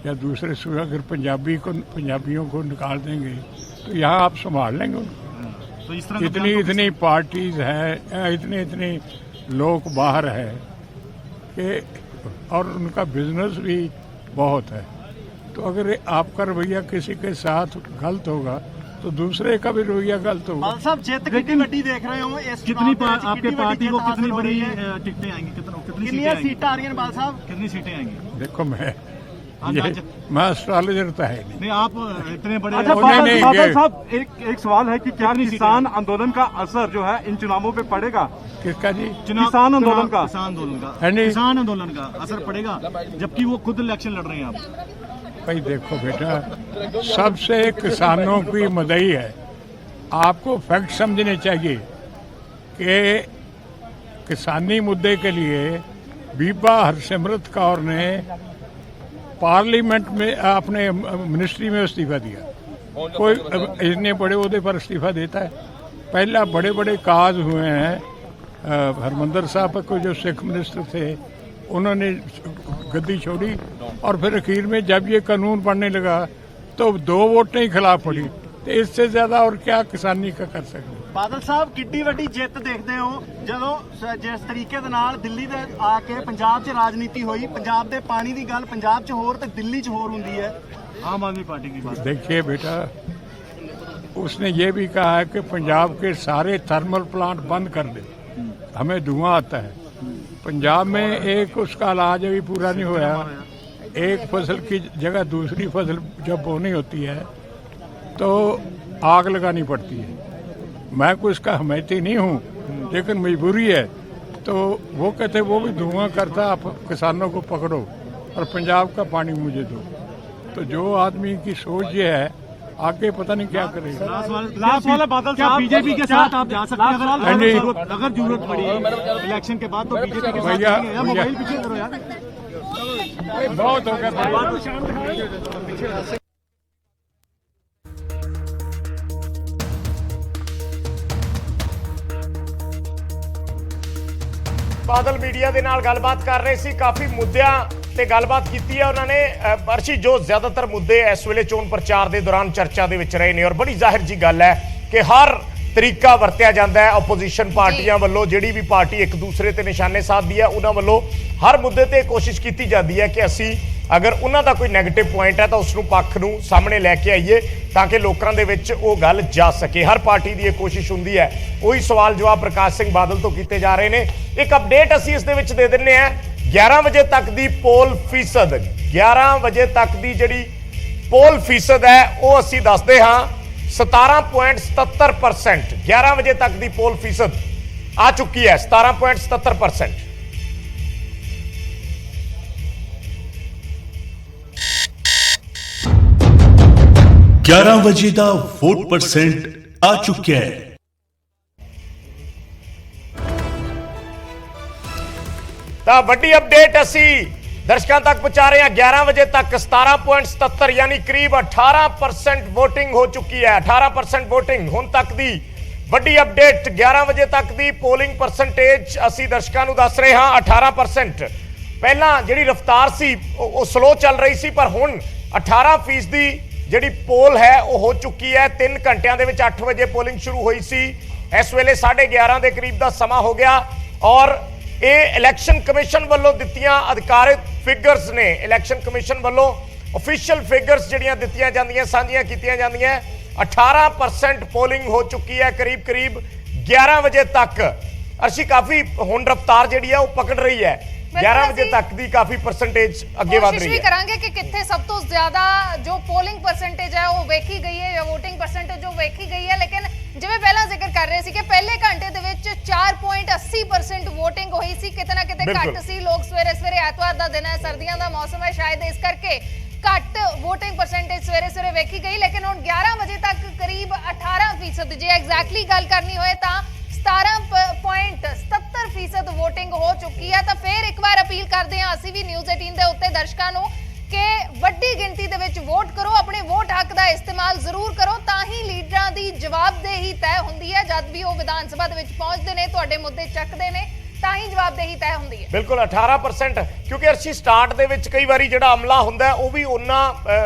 या दूसरे सूबे अगर पंजाबियों को निकाल देंगे तो यहाँ आप संभाल लेंगे उनको। तो इस तरह इतनी पार्टीज हैं, इतने लोग बाहर हैं कि, और उनका बिजनेस भी बहुत है। तो अगर आपका रवैया किसी के साथ गलत होगा तो दूसरे का भी रवैया गलत होगा। सब जीत कितनी बड़ी देख रहे हो? कितनी आपके पार्टी को कितनी बड़ी टिकटें आएंगी? कितनी सीटें आ रही हैं बाल साहब? कितनी सीटें आएंगी? देखो, मैं एस्ट्रोलॉजर तो है नहीं। आप इतने बड़े। अच्छा बादल साहब, एक सवाल है कि क्या किसान आंदोलन का असर जो है इन चुनावों पे पड़ेगा? किसका जी? किसान आंदोलन का असर पड़ेगा, जबकि वो खुद इलेक्शन लड़ रहे हैं। आप भाई देखो बेटा, सबसे किसानों की मदई है। आपको फैक्ट समझने चाहिए कि किसानी मुद्दे के लिए बीबा हरसिमरत कौर ने पार्लियामेंट में अपने मिनिस्ट्री में इस्तीफा दिया। कोई इतने बड़े ओहदे पर इस्तीफा देता है? पहला बड़े बड़े काज हुए हैं। हरमंदर साहब को जो सिख मिनिस्टर थे उन्होंने गद्दी छोड़ी, और फिर आखिर में जब ये कानून बनने लगा तो 2 वोटें ही खिलाफ पड़ी। तो इससे ज्यादा और क्या किसानी का कर सकते? ਬਾਦਲ ਸਾਹਿਬ, ਕਿੱਡੀ ਵੱਡੀ ਜਿੱਤ ਦੇਖਦੇ ਹੋ ਜਦੋਂ ਜਿਸ ਤਰੀਕੇ ਦੇ ਨਾਲ ਦਿੱਲੀ ਦੇ ਆ ਕੇ ਪੰਜਾਬ 'ਚ ਰਾਜਨੀਤੀ ਹੋਈ, ਪੰਜਾਬ ਦੇ ਪਾਣੀ ਦੀ ਗੱਲ ਪੰਜਾਬ 'ਚ ਹੋਰ ਤੇ ਦਿੱਲੀ 'ਚ ਹੋਰ ਹੁੰਦੀ ਹੈ। आम आदमी पार्टी की बात देखिए बेटा, उसने ये भी कहा है कि पंजाब के सारे थर्मल प्लांट बंद कर दे, हमें धुआं आता है। पंजाब में एक उसका इलाज अभी पूरा नहीं हुआ। एक फसल की जगह दूसरी फसल जब बोनी होती है तो आग लगानी पड़ती है। मैं कोई इसका हमायती नहीं हूँ, लेकिन मजबूरी है। तो वो कहते वो भी धुआं करता, आप किसानों को पकड़ो और पंजाब का पानी मुझे दो। तो जो आदमी की सोच ये है, आगे पता नहीं क्या करेगा। लास्ट वाला बादल साहब, बीजेपी के साथ आप जा सकते हैं अगर जरूरत पड़ी इलेक्शन के बाद, तो बीजेपी के साथ। मोबाइल पीछे करो यार, बहुत हो गया। ਬਾਦਲ ਮੀਡੀਆ ਦੇ ਨਾਲ ਗੱਲਬਾਤ ਕਰ ਰਹੇ ਸੀ, ਕਾਫੀ ਮੁੱਦਿਆਂ ਤੇ ਗੱਲਬਾਤ ਕੀਤੀ ਹੈ ਉਹਨਾਂ ਨੇ। ਅਰਸ਼ੀ, ਜੋ ਜ਼ਿਆਦਾਤਰ ਮੁੱਦੇ ਇਸ ਵੇਲੇ ਚੋਣ ਪ੍ਰਚਾਰ ਦੇ ਦੌਰਾਨ ਚਰਚਾ ਦੇ ਵਿੱਚ ਰਹੇ ਨੇ, ਔਰ ਬੜੀ ਜ਼ਾਹਿਰ ਜੀ ਗੱਲ ਹੈ ਕਿ ਹਰ ਤਰੀਕਾ ਵਰਤਿਆ ਜਾਂਦਾ ਹੈ ਆਪੋਜੀਸ਼ਨ ਪਾਰਟੀਆਂ ਵੱਲੋਂ। ਜਿਹੜੀ ਵੀ ਪਾਰਟੀ ਇੱਕ ਦੂਸਰੇ ਤੇ ਨਿਸ਼ਾਨੇ ਸਾਧਦੀ ਹੈ, ਉਹਨਾਂ ਵੱਲੋਂ ਹਰ ਮੁੱਦੇ ਤੇ ਕੋਸ਼ਿਸ਼ ਕੀਤੀ ਜਾਂਦੀ ਹੈ ਕਿ ਅਸੀਂ ਅਗਰ ਉਹਨਾਂ ਦਾ ਕੋਈ ਨੈਗੇਟਿਵ ਪੁਆਇੰਟ ਹੈ ਤਾਂ ਉਸ ਨੂੰ ਪੱਖ ਨੂੰ ਸਾਹਮਣੇ ਲੈ ਕੇ ਆਈਏ ਤਾਂ ਕਿ ਲੋਕਾਂ ਦੇ ਵਿੱਚ ਉਹ ਗੱਲ ਜਾ ਸਕੇ। ਹਰ ਪਾਰਟੀ ਦੀ ਇਹ ਕੋਸ਼ਿਸ਼ ਹੁੰਦੀ ਹੈ। ਉਹੀ ਸਵਾਲ ਜਵਾਬ ਪ੍ਰਕਾਸ਼ ਸਿੰਘ ਬਾਦਲ ਤੋਂ ਕੀਤੇ ਜਾ ਰਹੇ ਨੇ। ਇੱਕ ਅਪਡੇਟ ਅਸੀਂ ਇਸ ਦੇ ਵਿੱਚ ਦੇ ਦਿੰਨੇ ਆ। 11 ਵਜੇ ਤੱਕ ਦੀ ਪੋਲ ਫੀਸਦ, 11 ਵਜੇ ਤੱਕ ਦੀ ਜਿਹੜੀ ਪੋਲ ਫੀਸਦ ਹੈ ਉਹ ਅਸੀਂ ਦੱਸਦੇ ਹਾਂ 17.77%। 11 ਵਜੇ ਤੱਕ ਦੀ ਪੋਲ ਫੀਸਦ ਆ ਚੁੱਕੀ ਹੈ 17.77%। 11 ਵਜੇ ਦਾ ਵੋਟ ਪਰਸੈਂਟ ਆ ਚੁੱਕਿਆ ਹੈ। ਤਾਂ ਵੱਡੀ ਅਪਡੇਟ ਅਸੀਂ ਦਰਸ਼ਕਾਂ ਤੱਕ ਪਹੁੰਚਾ ਰਹੇ ਹਾਂ। 11 ਵਜੇ ਤੱਕ 17.77 ਯਾਨੀ ਕਰੀਬ 18% VOTING ਹੋ ਚੁੱਕੀ ਹੈ। 18% VOTING ਹੁਣ ਤੱਕ ਦੀ ਵੱਡੀ ਅਪਡੇਟ 11 ਵਜੇ ਤੱਕ ਦੀ ਪੋਲਿੰਗ ਪਰਸੈਂਟੇਜ ਅਸੀਂ ਦਰਸ਼ਕਾਂ ਨੂੰ ਦੱਸ ਰਹੇ ਹਾਂ 18%। ਪਹਿਲਾਂ ਜਿਹੜੀ ਰਫ਼ਤਾਰ ਸੀ ਉਹ ਸਲੋ ਚੱਲ ਰਹੀ ਸੀ, ਪਰ ਹੁਣ 18% ਦੀ ਜਿਹੜੀ ਪੋਲ ਹੈ ਉਹ ਹੋ ਚੁੱਕੀ ਹੈ। 3 ਘੰਟਿਆਂ ਦੇ ਵਿੱਚ 8 ਵਜੇ ਪੋਲਿੰਗ ਸ਼ੁਰੂ ਹੋਈ ਸੀ, ਇਸ ਵੇਲੇ 11:30 ਦੇ ਕਰੀਬ ਦਾ ਸਮਾਂ ਹੋ ਗਿਆ ਔਰ ਇਹ ਇਲੈਕਸ਼ਨ ਕਮਿਸ਼ਨ ਵੱਲੋਂ ਦਿੱਤੀਆਂ ਅਧਿਕਾਰਿਤ ਫਿਗਰਸ ਨੇ। ਇਲੈਕਸ਼ਨ ਕਮਿਸ਼ਨ ਵੱਲੋਂ ऑफिशियल फिगर्स ਜਿਹੜੀਆਂ ਦਿੱਤੀਆਂ ਜਾਂਦੀਆਂ ਸਾਂਝੀਆਂ ਕੀਤੀਆਂ ਜਾਂਦੀਆਂ 18% ਪੋਲਿੰਗ ਹੋ ਚੁੱਕੀ ਹੈ ਕਰੀਬ 11 ਵਜੇ ਤੱਕ। ਅਸੀਂ ਕਾਫੀ ਹੁਣ ਰਫ਼ਤਾਰ ਜਿਹੜੀ ਹੈ ਉਹ ਪਕੜ ਰਹੀ ਹੈ। 11 ਵਜੇ ਤੱਕ ਦੀ ਕਾਫੀ ਪਰਸੈਂਟੇਜ ਅੱਗੇ ਵਧ ਰਹੀ ਹੈ। ਕੋਸ਼ਿਸ਼ ਵੀ ਕਰਾਂਗੇ ਕਿ ਕਿੱਥੇ ਸਭ ਤੋਂ ਜ਼ਿਆਦਾ ਜੋ ਪੋਲਿੰਗ ਪਰਸੈਂਟੇਜ ਹੈ ਉਹ ਵੇਖੀ ਗਈ ਹੈ ਜਾਂ ਵੋਟਿੰਗ ਪਰਸੈਂਟੇਜ ਜੋ ਵੇਖੀ ਗਈ ਹੈ। ਲੇਕਿਨ ਜਿਵੇਂ ਪਹਿਲਾਂ ਜ਼ਿਕਰ ਕਰ ਰਹੇ ਸੀ ਕਿ ਪਹਿਲੇ ਘੰਟੇ ਦੇ ਵਿੱਚ 4.80% ਵੋਟਿੰਗ ਹੋਈ ਸੀ। ਕਿਤੇ ਨਾ ਕਿਤੇ ਘੱਟ ਸੀ। ਲੋਕ ਸਵੇਰੇ ਐਤਵਾਰ ਦਾ ਦਿਨ ਹੈ, ਸਰਦੀਆਂ ਦਾ ਮੌਸਮ ਹੈ, ਸ਼ਾਇਦ ਇਸ ਕਰਕੇ ਘੱਟ ਵੋਟਿੰਗ ਪਰਸੈਂਟੇਜ ਸਵੇਰੇ ਵੇਖੀ ਗਈ। ਲੇਕਿਨ ਹੁਣ 11 ਵਜੇ ਤੱਕ ਕਰੀਬ 18% ਜੇ ਐਗਜ਼ੈਕਟਲੀ ਗੱਲ ਕਰਨੀ ਹੋਏ ਤਾਂ 17.77% ਵੋਟਿੰਗ ਹੋ ਚੁੱਕੀ ਹੈ। ਤਾਂ ਫਿਰ ਇੱਕ ਵਾਰ ਅਪੀਲ ਕਰਦੇ ਹਾਂ ਅਸੀਂ ਵੀ ਨਿਊਜ਼ 18 ਦੇ ਉੱਤੇ ਦਰਸ਼ਕਾਂ ਨੂੰ ਕਿ ਵੱਡੀ ਗਿਣਤੀ ਦੇ ਵਿੱਚ ਵੋਟ ਕਰੋ, ਆਪਣੇ ਵੋਟ ਹੱਕ ਦਾ ਇਸਤੇਮਾਲ ਜ਼ਰੂਰ ਕਰੋ, ਤਾਂ ਹੀ ਲੀਡਰਾਂ ਦੀ ਜਵਾਬਦੇਹੀ ਤੈਅ ਹੁੰਦੀ ਹੈ। ਜਦ ਵੀ ਉਹ ਵਿਧਾਨ ਸਭਾ ਦੇ ਵਿੱਚ ਪਹੁੰਚਦੇ ਨੇ, ਤੁਹਾਡੇ ਮੁੱਦੇ ਚੱਕਦੇ ਨੇ, ਤਾਂ ਹੀ ਜਵਾਬਦੇਹੀ ਤੈਅ ਹੁੰਦੀ ਹੈ। ਬਿਲਕੁਲ 18%, ਕਿਉਂਕਿ ਅਸੀਂ ਸਟਾਰਟ ਦੇ ਵਿੱਚ ਕਈ ਵਾਰੀ ਜਿਹੜਾ ਅਮਲਾ ਹੁੰਦਾ ਉਹ ਵੀ ਉਹਨਾਂ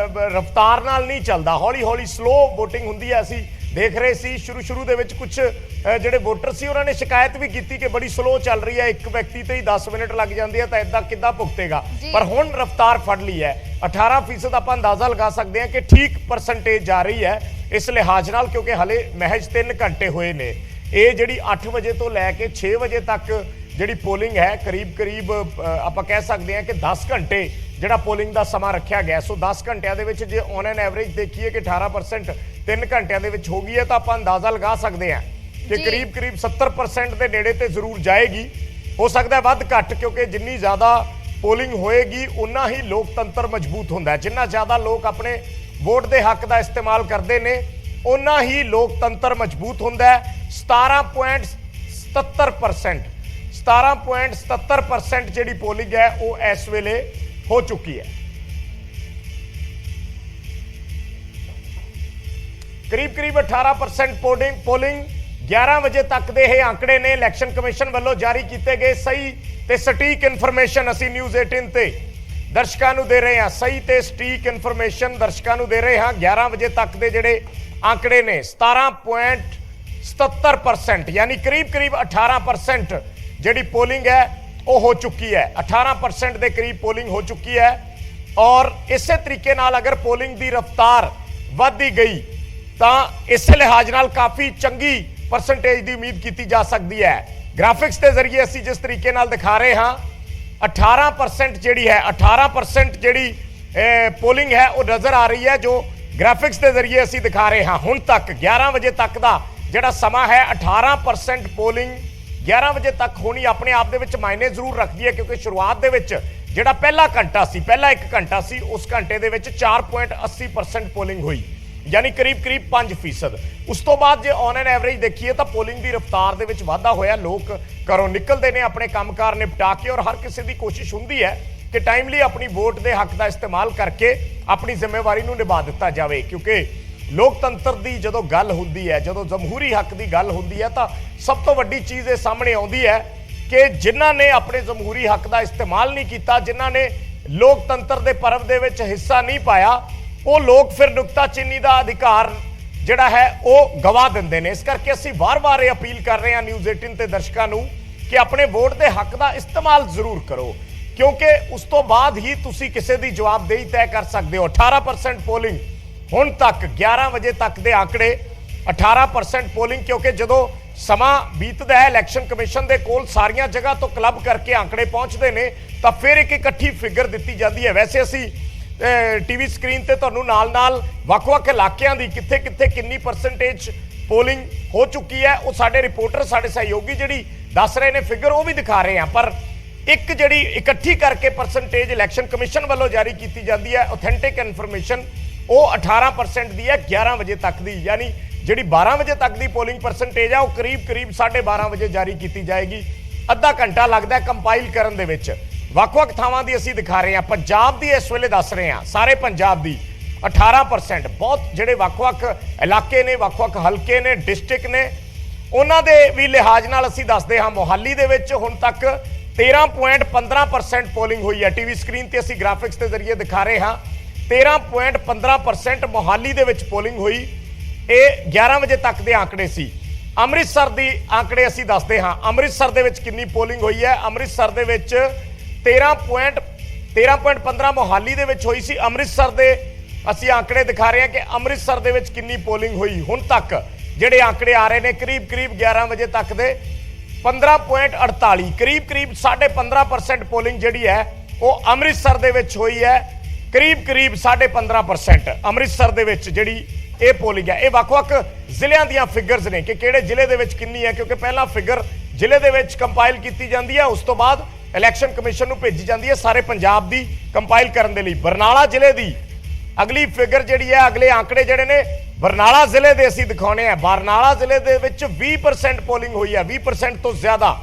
ਰਫ਼ਤਾਰ ਨਾਲ ਨਹੀਂ ਚੱਲਦਾ, ਹੌਲੀ ਸਲੋ ਵੋਟਿੰਗ ਹੁੰਦੀ ਹੈ। ਅਸੀਂ ਦੇਖ ਰਹੇ ਸੀ ਸ਼ੁਰੂ ਦੇ ਵਿੱਚ ਕੁਝ ਜਿਹੜੇ ਵੋਟਰ ਸੀ ਉਹਨਾਂ ਨੇ ਸ਼ਿਕਾਇਤ ਵੀ ਕੀਤੀ ਕਿ ਬੜੀ ਸਲੋ ਚੱਲ ਰਹੀ ਹੈ, ਇੱਕ ਵਿਅਕਤੀ ਤੇ ਹੀ 10 ਮਿੰਟ ਲੱਗ ਜਾਂਦੇ ਆ, ਤਾਂ ਇਦਾਂ ਕਿੱਦਾਂ ਭੁਗਤੇਗਾ। ਪਰ ਹੁਣ ਰਫ਼ਤਾਰ ਫੜ ਲਈ ਹੈ 18%। ਆਪਾਂ ਅੰਦਾਜ਼ਾ ਲਗਾ ਸਕਦੇ ਹਾਂ ਕਿ ਠੀਕ ਪਰਸੈਂਟੇਜ ਜਾ ਰਹੀ ਹੈ ਇਸ ਲਿਹਾਜ਼ ਨਾਲ, ਕਿਉਂਕਿ ਹਲੇ ਮਹਿਜ 3 ਘੰਟੇ ਹੋਏ ਨੇ। ਇਹ ਜਿਹੜੀ 8 ਵਜੇ ਤੋਂ ਲੈ ਕੇ 6 ਵਜੇ ਤੱਕ ਜਿਹੜੀ ਪੋਲਿੰਗ ਹੈ ਕਰੀਬ ਆਪਾਂ ਕਹਿ ਸਕਦੇ ਹਾਂ ਕਿ 10 ਘੰਟੇ ਜਿਹੜਾ ਪੋਲਿੰਗ ਦਾ ਸਮਾਂ ਰੱਖਿਆ ਗਿਆ। ਸੋ 10 ਘੰਟਿਆਂ ਦੇ ਵਿੱਚ ਜੇ ਔਨ ਐਨ ਐਵਰੇਜ ਦੇਖੀਏ ਕਿ 18% 3 ਘੰਟਿਆਂ ਦੇ ਵਿੱਚ ਹੋ ਗਈ ਹੈ, ਤਾਂ ਆਪਾਂ ਅੰਦਾਜ਼ਾ ਲਗਾ ਸਕਦੇ ਹਾਂ ਕਿ ਕਰੀਬ 70% ਦੇ ਨੇੜੇ ਤੇ ਜ਼ਰੂਰ ਜਾਏਗੀ। ਹੋ ਸਕਦਾ ਵੱਧ ਘੱਟ, ਕਿਉਂਕਿ ਜਿੰਨੀ ਜ਼ਿਆਦਾ ਪੋਲਿੰਗ ਹੋਏਗੀ ਉਨਾ ਹੀ ਲੋਕਤੰਤਰ ਮਜ਼ਬੂਤ ਹੁੰਦਾ ਹੈ। ਜਿੰਨਾ ਜ਼ਿਆਦਾ ਲੋਕ ਆਪਣੇ ਵੋਟ ਦੇ ਹੱਕ ਦਾ ਇਸਤੇਮਾਲ ਕਰਦੇ ਨੇ ਉਨਾ ਹੀ ਲੋਕਤੰਤਰ ਮਜ਼ਬੂਤ ਹੁੰਦਾ ਹੈ। 17.77% ਜਿਹੜੀ ਪੋਲਿੰਗ ਹੈ ਉਹ ਇਸ ਵੇਲੇ ਹੋ ਚੁੱਕੀ ਹੈ। ਕਰੀਬ 18% ਪੋਲਿੰਗ 11 ਵਜੇ ਤੱਕ ਦੇ ਇਹ ਆંકੜੇ ਨੇ ਇਲੈਕਸ਼ਨ ਕਮਿਸ਼ਨ ਵੱਲੋਂ ਜਾਰੀ ਕੀਤੇ ਗਏ। ਸਹੀ ਤੇ ਸਟੀਕ ਇਨਫੋਰਮੇਸ਼ਨ ਅਸੀਂ ਨਿਊਜ਼ 18 ਤੇ ਦਰਸ਼ਕਾਂ ਨੂੰ ਦੇ ਰਹੇ ਹਾਂ। ਸਹੀ ਤੇ ਸਟੀਕ ਇਨਫੋਰਮੇਸ਼ਨ ਦਰਸ਼ਕਾਂ ਨੂੰ ਦੇ ਰਹੇ ਹਾਂ। 11 ਵਜੇ ਤੱਕ ਦੇ ਜਿਹੜੇ ਆંકੜੇ ਨੇ 17.77%, ਯਾਨੀ ਕਰੀਬ 18% ਜਿਹੜੀ ਪੋਲਿੰਗ ਹੈ ਉਹ ਹੋ ਚੁੱਕੀ ਹੈ। 18% ਦੇ ਕਰੀਬ ਪੋਲਿੰਗ ਹੋ ਚੁੱਕੀ ਹੈ ਔਰ ਇਸੇ ਤਰੀਕੇ ਨਾਲ ਅਗਰ ਪੋਲਿੰਗ ਦੀ ਰਫ਼ਤਾਰ ਵਧਦੀ ਗਈ ਤਾਂ ਇਸੇ ਲਿਹਾਜ਼ ਨਾਲ ਕਾਫੀ ਚੰਗੀ ਪਰਸੈਂਟੇਜ ਦੀ ਉਮੀਦ ਕੀਤੀ ਜਾ ਸਕਦੀ ਹੈ। ਗ੍ਰਾਫਿਕਸ ਦੇ ਜ਼ਰੀਏ ਅਸੀਂ ਜਿਸ ਤਰੀਕੇ ਨਾਲ ਦਿਖਾ ਰਹੇ ਹਾਂ 18% ਜਿਹੜੀ ਹੈ 18% ਜਿਹੜੀ ਪੋਲਿੰਗ ਹੈ ਉਹ ਨਜ਼ਰ ਆ ਰਹੀ ਹੈ, ਜੋ ਗ੍ਰਾਫਿਕਸ ਦੇ ਜ਼ਰੀਏ ਅਸੀਂ ਦਿਖਾ ਰਹੇ ਹਾਂ। ਹੁਣ ਤੱਕ 11 ਵਜੇ ਤੱਕ ਦਾ ਜਿਹੜਾ ਸਮਾਂ ਹੈ 18% ਪੋਲਿੰਗ 11 ਵਜੇ ਤੱਕ ਹੋਣੀ ਆਪਣੇ ਆਪ ਦੇ ਵਿੱਚ ਮਾਇਨੇ ਜ਼ਰੂਰ ਰੱਖਦੀ ਹੈ, ਕਿਉਂਕਿ ਸ਼ੁਰੂਆਤ ਦੇ ਵਿੱਚ ਜਿਹੜਾ ਪਹਿਲਾ ਇੱਕ ਘੰਟਾ ਸੀ ਉਸ ਘੰਟੇ ਦੇ ਵਿੱਚ 4.80% ਪੋਲਿੰਗ ਹੋਈ, ਯਾਨੀ ਕਰੀਬ 5%। ਉਸ ਤੋਂ ਬਾਅਦ ਜੇ ਔਨ ਐਨ ਐਵਰੇਜ ਦੇਖੀਏ ਤਾਂ ਪੋਲਿੰਗ ਦੀ ਰਫ਼ਤਾਰ ਦੇ ਵਿੱਚ ਵਾਧਾ ਹੋਇਆ। ਲੋਕ ਘਰੋਂ ਨਿਕਲਦੇ ਨੇ ਆਪਣੇ ਕੰਮਕਾਰ ਨਿਪਟਾ ਕੇ ਔਰ ਹਰ ਕਿਸੇ ਦੀ ਕੋਸ਼ਿਸ਼ ਹੁੰਦੀ ਹੈ ਕਿ ਟਾਈਮਲੀ ਆਪਣੀ ਵੋਟ ਦੇ ਹੱਕ ਦਾ ਇਸਤੇਮਾਲ ਕਰਕੇ ਆਪਣੀ ਜ਼ਿੰਮੇਵਾਰੀ ਨੂੰ ਨਿਭਾ ਦਿੱਤਾ ਜਾਵੇ, ਕਿਉਂਕਿ ਲੋਕਤੰਤਰ ਦੀ ਜਦੋਂ ਗੱਲ ਹੁੰਦੀ ਹੈ, ਜਦੋਂ ਜਮਹੂਰੀ ਹੱਕ ਦੀ ਗੱਲ ਹੁੰਦੀ ਹੈ ਤਾਂ ਸਭ ਤੋਂ ਵੱਡੀ ਚੀਜ਼ ਇਹ ਸਾਹਮਣੇ ਆਉਂਦੀ ਹੈ ਕਿ ਜਿਨ੍ਹਾਂ ਨੇ ਆਪਣੇ ਜਮਹੂਰੀ ਹੱਕ ਦਾ ਇਸਤੇਮਾਲ ਨਹੀਂ ਕੀਤਾ, ਜਿਨ੍ਹਾਂ ਨੇ ਲੋਕਤੰਤਰ ਦੇ ਪਰਵ ਦੇ ਵਿੱਚ ਹਿੱਸਾ ਨਹੀਂ ਪਾਇਆ, ਉਹ ਲੋਕ ਫਿਰ ਨੁਕਤਾਚੀਨੀ ਦਾ ਅਧਿਕਾਰ ਜਿਹੜਾ ਹੈ ਉਹ ਗਵਾ ਦਿੰਦੇ ਨੇ। ਇਸ ਕਰਕੇ ਅਸੀਂ ਵਾਰ-ਵਾਰ ਇਹ ਅਪੀਲ ਕਰ ਰਹੇ ਹਾਂ ਨਿਊਜ਼ 18 ਤੇ ਦਰਸ਼ਕਾਂ ਨੂੰ ਕਿ ਆਪਣੇ ਵੋਟ ਦੇ ਹੱਕ ਦਾ ਇਸਤੇਮਾਲ ਜ਼ਰੂਰ ਕਰੋ, ਕਿਉਂਕਿ ਉਸ ਤੋਂ ਬਾਅਦ ਹੀ ਤੁਸੀਂ ਕਿਸੇ ਦੀ ਜਵਾਬਦੇਹੀ ਤੈਅ ਕਰ ਸਕਦੇ ਹੋ। 18% ਪੋਲਿੰਗ ਹੁਣ ਤੱਕ 11 ਵਜੇ ਤੱਕ ਦੇ ਆંકੜੇ 18% ਪੋਲਿੰਗ, ਕਿਉਂਕਿ ਜਦੋਂ ਸਮਾਂ ਬੀਤਦਾ ਹੈ ਇਲੈਕਸ਼ਨ ਕਮਿਸ਼ਨ ਦੇ ਕੋਲ ਸਾਰੀਆਂ ਜਗ੍ਹਾ ਤੋਂ ਕਲੱਬ ਕਰਕੇ ਆંકੜੇ ਪਹੁੰਚਦੇ ਨੇ ਤਾਂ ਫਿਰ ਇੱਕ ਇਕੱਠੀ ਫਿਗਰ ਦਿੱਤੀ ਜਾਂਦੀ ਹੈ। ਵੈਸੇ ਅਸੀਂ ਟੀਵੀ ਸਕਰੀਨ ਤੇ ਤੁਹਾਨੂੰ ਨਾਲ ਵੱਖ-ਵੱਖ ਇਲਾਕਿਆਂ ਦੀ ਕਿੱਥੇ ਕਿੰਨੀ ਪਰਸੈਂਟੇਜ ਪੋਲਿੰਗ ਹੋ ਚੁੱਕੀ ਹੈ ਉਹ ਸਾਡੇ ਰਿਪੋਰਟਰ, ਸਾਡੇ ਸਹਿਯੋਗੀ ਜਿਹੜੀ ਦੱਸ ਰਹੇ ਨੇ ਫਿਗਰ, ਉਹ ਵੀ ਦਿਖਾ ਰਹੇ ਹਾਂ। ਪਰ ਇੱਕ ਜਿਹੜੀ ਇਕੱਠੀ ਕਰਕੇ ਪਰਸੈਂਟੇਜ ਇਲੈਕਸ਼ਨ ਕਮਿਸ਼ਨ ਵੱਲੋਂ ਜਾਰੀ ਕੀਤੀ ਜਾਂਦੀ ਹੈ ਆਥੈਂਟਿਕ ਇਨਫੋਰਮੇਸ਼ਨ, ਉਹ 18% ਦੀ ਹੈ 11 ਵਜੇ ਤੱਕ ਦੀ, ਯਾਨੀ ਜਿਹੜੀ 12 ਵਜੇ ਤੱਕ ਦੀ ਪੋਲਿੰਗ ਪਰਸੈਂਟੇਜ ਹੈ ਉਹ ਕਰੀਬ 12:30 ਵਜੇ ਜਾਰੀ ਕੀਤੀ ਜਾਏਗੀ। ਅੱਧਾ ਘੰਟਾ ਲੱਗਦਾ ਕੰਪਾਈਲ ਕਰਨ ਦੇ ਵਿੱਚ। ਵੱਖ-ਵੱਖ ਥਾਵਾਂ ਦੀ ਅਸੀਂ ਦਿਖਾ ਰਹੇ ਹਾਂ। ਪੰਜਾਬ ਦੀ ਇਸ ਵੇਲੇ ਦੱਸ ਰਹੇ ਹਾਂ, ਸਾਰੇ ਪੰਜਾਬ ਦੀ 18%। ਬਹੁਤ ਜਿਹੜੇ ਵੱਖ-ਵੱਖ ਇਲਾਕੇ ਨੇ, ਵੱਖ-ਵੱਖ ਹਲਕੇ ਨੇ, ਡਿਸਟ੍ਰਿਕਟ ਨੇ, ਉਹਨਾਂ ਦੇ ਵੀ ਲਿਹਾਜ਼ ਨਾਲ ਅਸੀਂ ਦੱਸਦੇ ਹਾਂ ਮੋਹਾਲੀ ਦੇ ਵਿੱਚ ਹੁਣ ਤੱਕ 13.15% ਪੋਲਿੰਗ ਹੋਈ ਹੈ। ਟੀਵੀ ਸਕਰੀਨ ਤੇ ਅਸੀਂ ਗ੍ਰਾਫਿਕਸ ਦੇ ਜ਼ਰੀਏ ਦਿਖਾ ਰਹੇ ਹਾਂ 13.15% ਮੋਹਾਲੀ ਦੇ ਵਿੱਚ ਪੋਲਿੰਗ ਹੋਈ। ਇਹ 11 ਵਜੇ ਤੱਕ ਦੇ ਆંકੜੇ ਸੀ। ਅੰਮ੍ਰਿਤਸਰ ਦੀ ਆંકੜੇ ਅਸੀਂ ਦੱਸਦੇ ਹਾਂ ਅੰਮ੍ਰਿਤਸਰ ਦੇ ਵਿੱਚ ਕਿੰਨੀ ਪੋਲਿੰਗ ਹੋਈ ਹੈ। ਅੰਮ੍ਰਿਤਸਰ ਦੇ ਵਿੱਚ 13.15 ਮੋਹਾਲੀ ਦੇ ਵਿੱਚ ਹੋਈ ਸੀ। ਅੰਮ੍ਰਿਤਸਰ ਦੇ ਅਸੀਂ ਆંકੜੇ ਦਿਖਾ ਰਹੇ ਹਾਂ ਕਿ ਅੰਮ੍ਰਿਤਸਰ ਦੇ ਵਿੱਚ ਕਿੰਨੀ ਪੋਲਿੰਗ ਹੋਈ। ਹੁਣ ਤੱਕ ਜਿਹੜੇ ਆંકੜੇ ਆ ਰਹੇ ਨੇ ਕਰੀਬ 11 ਵਜੇ ਤੱਕ ਦੇ 15.48 ਕਰੀਬ 15.5% ਪੋਲਿੰਗ ਜਿਹੜੀ ਹੈ ਉਹ ਅੰਮ੍ਰਿਤਸਰ ਦੇ ਵਿੱਚ ਹੋਈ ਹੈ। ਕਰੀਬ 15.5% ਅੰਮ੍ਰਿਤਸਰ ਦੇ ਵਿੱਚ ਜਿਹੜੀ ਇਹ ਪੋਲਿੰਗ ਹੈ। ਇਹ ਵੱਖ-ਵੱਖ ਜ਼ਿਲ੍ਹਿਆਂ ਦੀਆਂ ਫਿਗਰਸ ਨੇ ਕਿ ਕਿਹੜੇ ਜ਼ਿਲ੍ਹੇ ਦੇ ਵਿੱਚ ਕਿੰਨੀ ਹੈ, ਕਿਉਂਕਿ ਪਹਿਲਾਂ ਫਿਗਰ ਜ਼ਿਲ੍ਹੇ ਦੇ ਵਿੱਚ ਕੰਪਾਈਲ ਕੀਤੀ ਜਾਂਦੀ ਹੈ, ਉਸ ਤੋਂ ਬਾਅਦ ਇਲੈਕਸ਼ਨ ਕਮਿਸ਼ਨ ਨੂੰ ਭੇਜੀ ਜਾਂਦੀ ਹੈ ਸਾਰੇ ਪੰਜਾਬ ਦੀ ਕੰਪਾਈਲ ਕਰਨ ਦੇ ਲਈ। ਬਰਨਾਲਾ ਜ਼ਿਲ੍ਹੇ ਦੀ ਅਗਲੀ ਫਿਗਰ ਜਿਹੜੀ ਹੈ, ਅਗਲੇ ਆંકੜੇ ਜਿਹੜੇ ਨੇ ਬਰਨਾਲਾ ਜ਼ਿਲ੍ਹੇ ਦੇ ਅਸੀਂ ਦਿਖਾਉਣੇ ਆ। ਬਰਨਾਲਾ ਜ਼ਿਲ੍ਹੇ ਦੇ ਵਿੱਚ 20% ਪੋਲਿੰਗ ਹੋਈ ਹੈ, 20% ਤੋਂ ਜ਼ਿਆਦਾ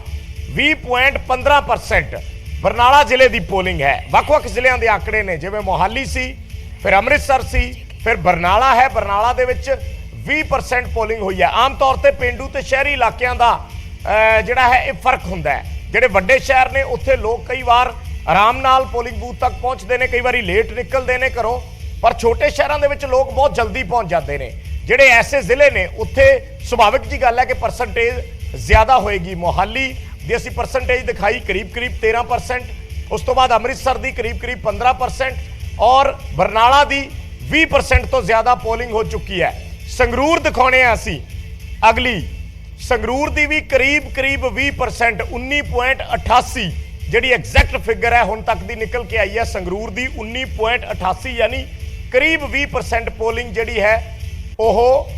20.15% ਬਰਨਾਲਾ ਜ਼ਿਲ੍ਹੇ ਦੀ ਪੋਲਿੰਗ ਹੈ। ਵੱਖ-ਵੱਖ ਜ਼ਿਲ੍ਹਿਆਂ ਦੇ ਆંકੜੇ ਨੇ, ਜਿਵੇਂ ਮੋਹਾਲੀ ਸੀ, ਫਿਰ ਅੰਮ੍ਰਿਤਸਰ ਸੀ, ਫਿਰ ਬਰਨਾਲਾ ਹੈ। ਬਰਨਾਲਾ ਦੇ ਵਿੱਚ 20% ਪੋਲਿੰਗ ਹੋਈ ਹੈ। ਆਮ ਤੌਰ ਤੇ ਪਿੰਡੂ ਤੇ ਸ਼ਹਿਰੀ ਇਲਾਕਿਆਂ ਦਾ ਜਿਹੜਾ ਹੈ ਇਹ ਫਰਕ ਹੁੰਦਾ ਹੈ। ਜਿਹੜੇ ਵੱਡੇ ਸ਼ਹਿਰ ਨੇ ਉੱਥੇ ਲੋਕ ਕਈ ਵਾਰ ਆਰਾਮ ਨਾਲ ਪੋਲਿੰਗ ਬੂਥ ਤੱਕ ਪਹੁੰਚਦੇ ਨੇ, ਕਈ ਵਾਰੀ ਲੇਟ ਨਿਕਲਦੇ ਨੇ ਘਰੋਂ, ਪਰ ਛੋਟੇ ਸ਼ਹਿਰਾਂ ਦੇ ਵਿੱਚ ਲੋਕ ਬਹੁਤ ਜਲਦੀ ਪਹੁੰਚ ਜਾਂਦੇ ਨੇ। ਜਿਹੜੇ ਐਸੇ ਜ਼ਿਲ੍ਹੇ ਨੇ ਉੱਥੇ ਸੁਭਾਵਿਕ ਜੀ ਗੱਲ ਹੈ ਕਿ ਪਰਸੈਂਟੇਜ ਜ਼ਿਆਦਾ ਹੋਏਗੀ। ਮੋਹਾਲੀ ਦੀ ਅਸੀਂ ਪਰਸੈਂਟੇਜ ਦਿਖਾਈ ਕਰੀਬ 13%, ਉਸ ਤੋਂ ਬਾਅਦ ਅੰਮ੍ਰਿਤਸਰ ਦੀ ਕਰੀਬ 15% ਔਰ ਬਰਨਾਲਾ ਦੀ 20% ਤੋਂ ਜ਼ਿਆਦਾ ਪੋਲਿੰਗ ਹੋ ਚੁੱਕੀ ਹੈ। ਸੰਗਰੂਰ ਦਿਖਾਉਣੇ ਆ ਅਸੀਂ ਅਗਲੀ। ਸੰਗਰੂਰ ਦੀ ਵੀ ਕਰੀਬ 20% 19.88 ਜਿਹੜੀ ਐਗਜ਼ੈਕਟ ਫਿਗਰ ਹੈ ਹੁਣ ਤੱਕ ਦੀ ਨਿਕਲ ਕੇ ਆਈ ਹੈ। ਸੰਗਰੂਰ ਦੀ 19.88 ਯਾਨੀ ਕਰੀਬ 20% ਪੋਲਿੰਗ ਜਿਹੜੀ ਹੈ ਉਹ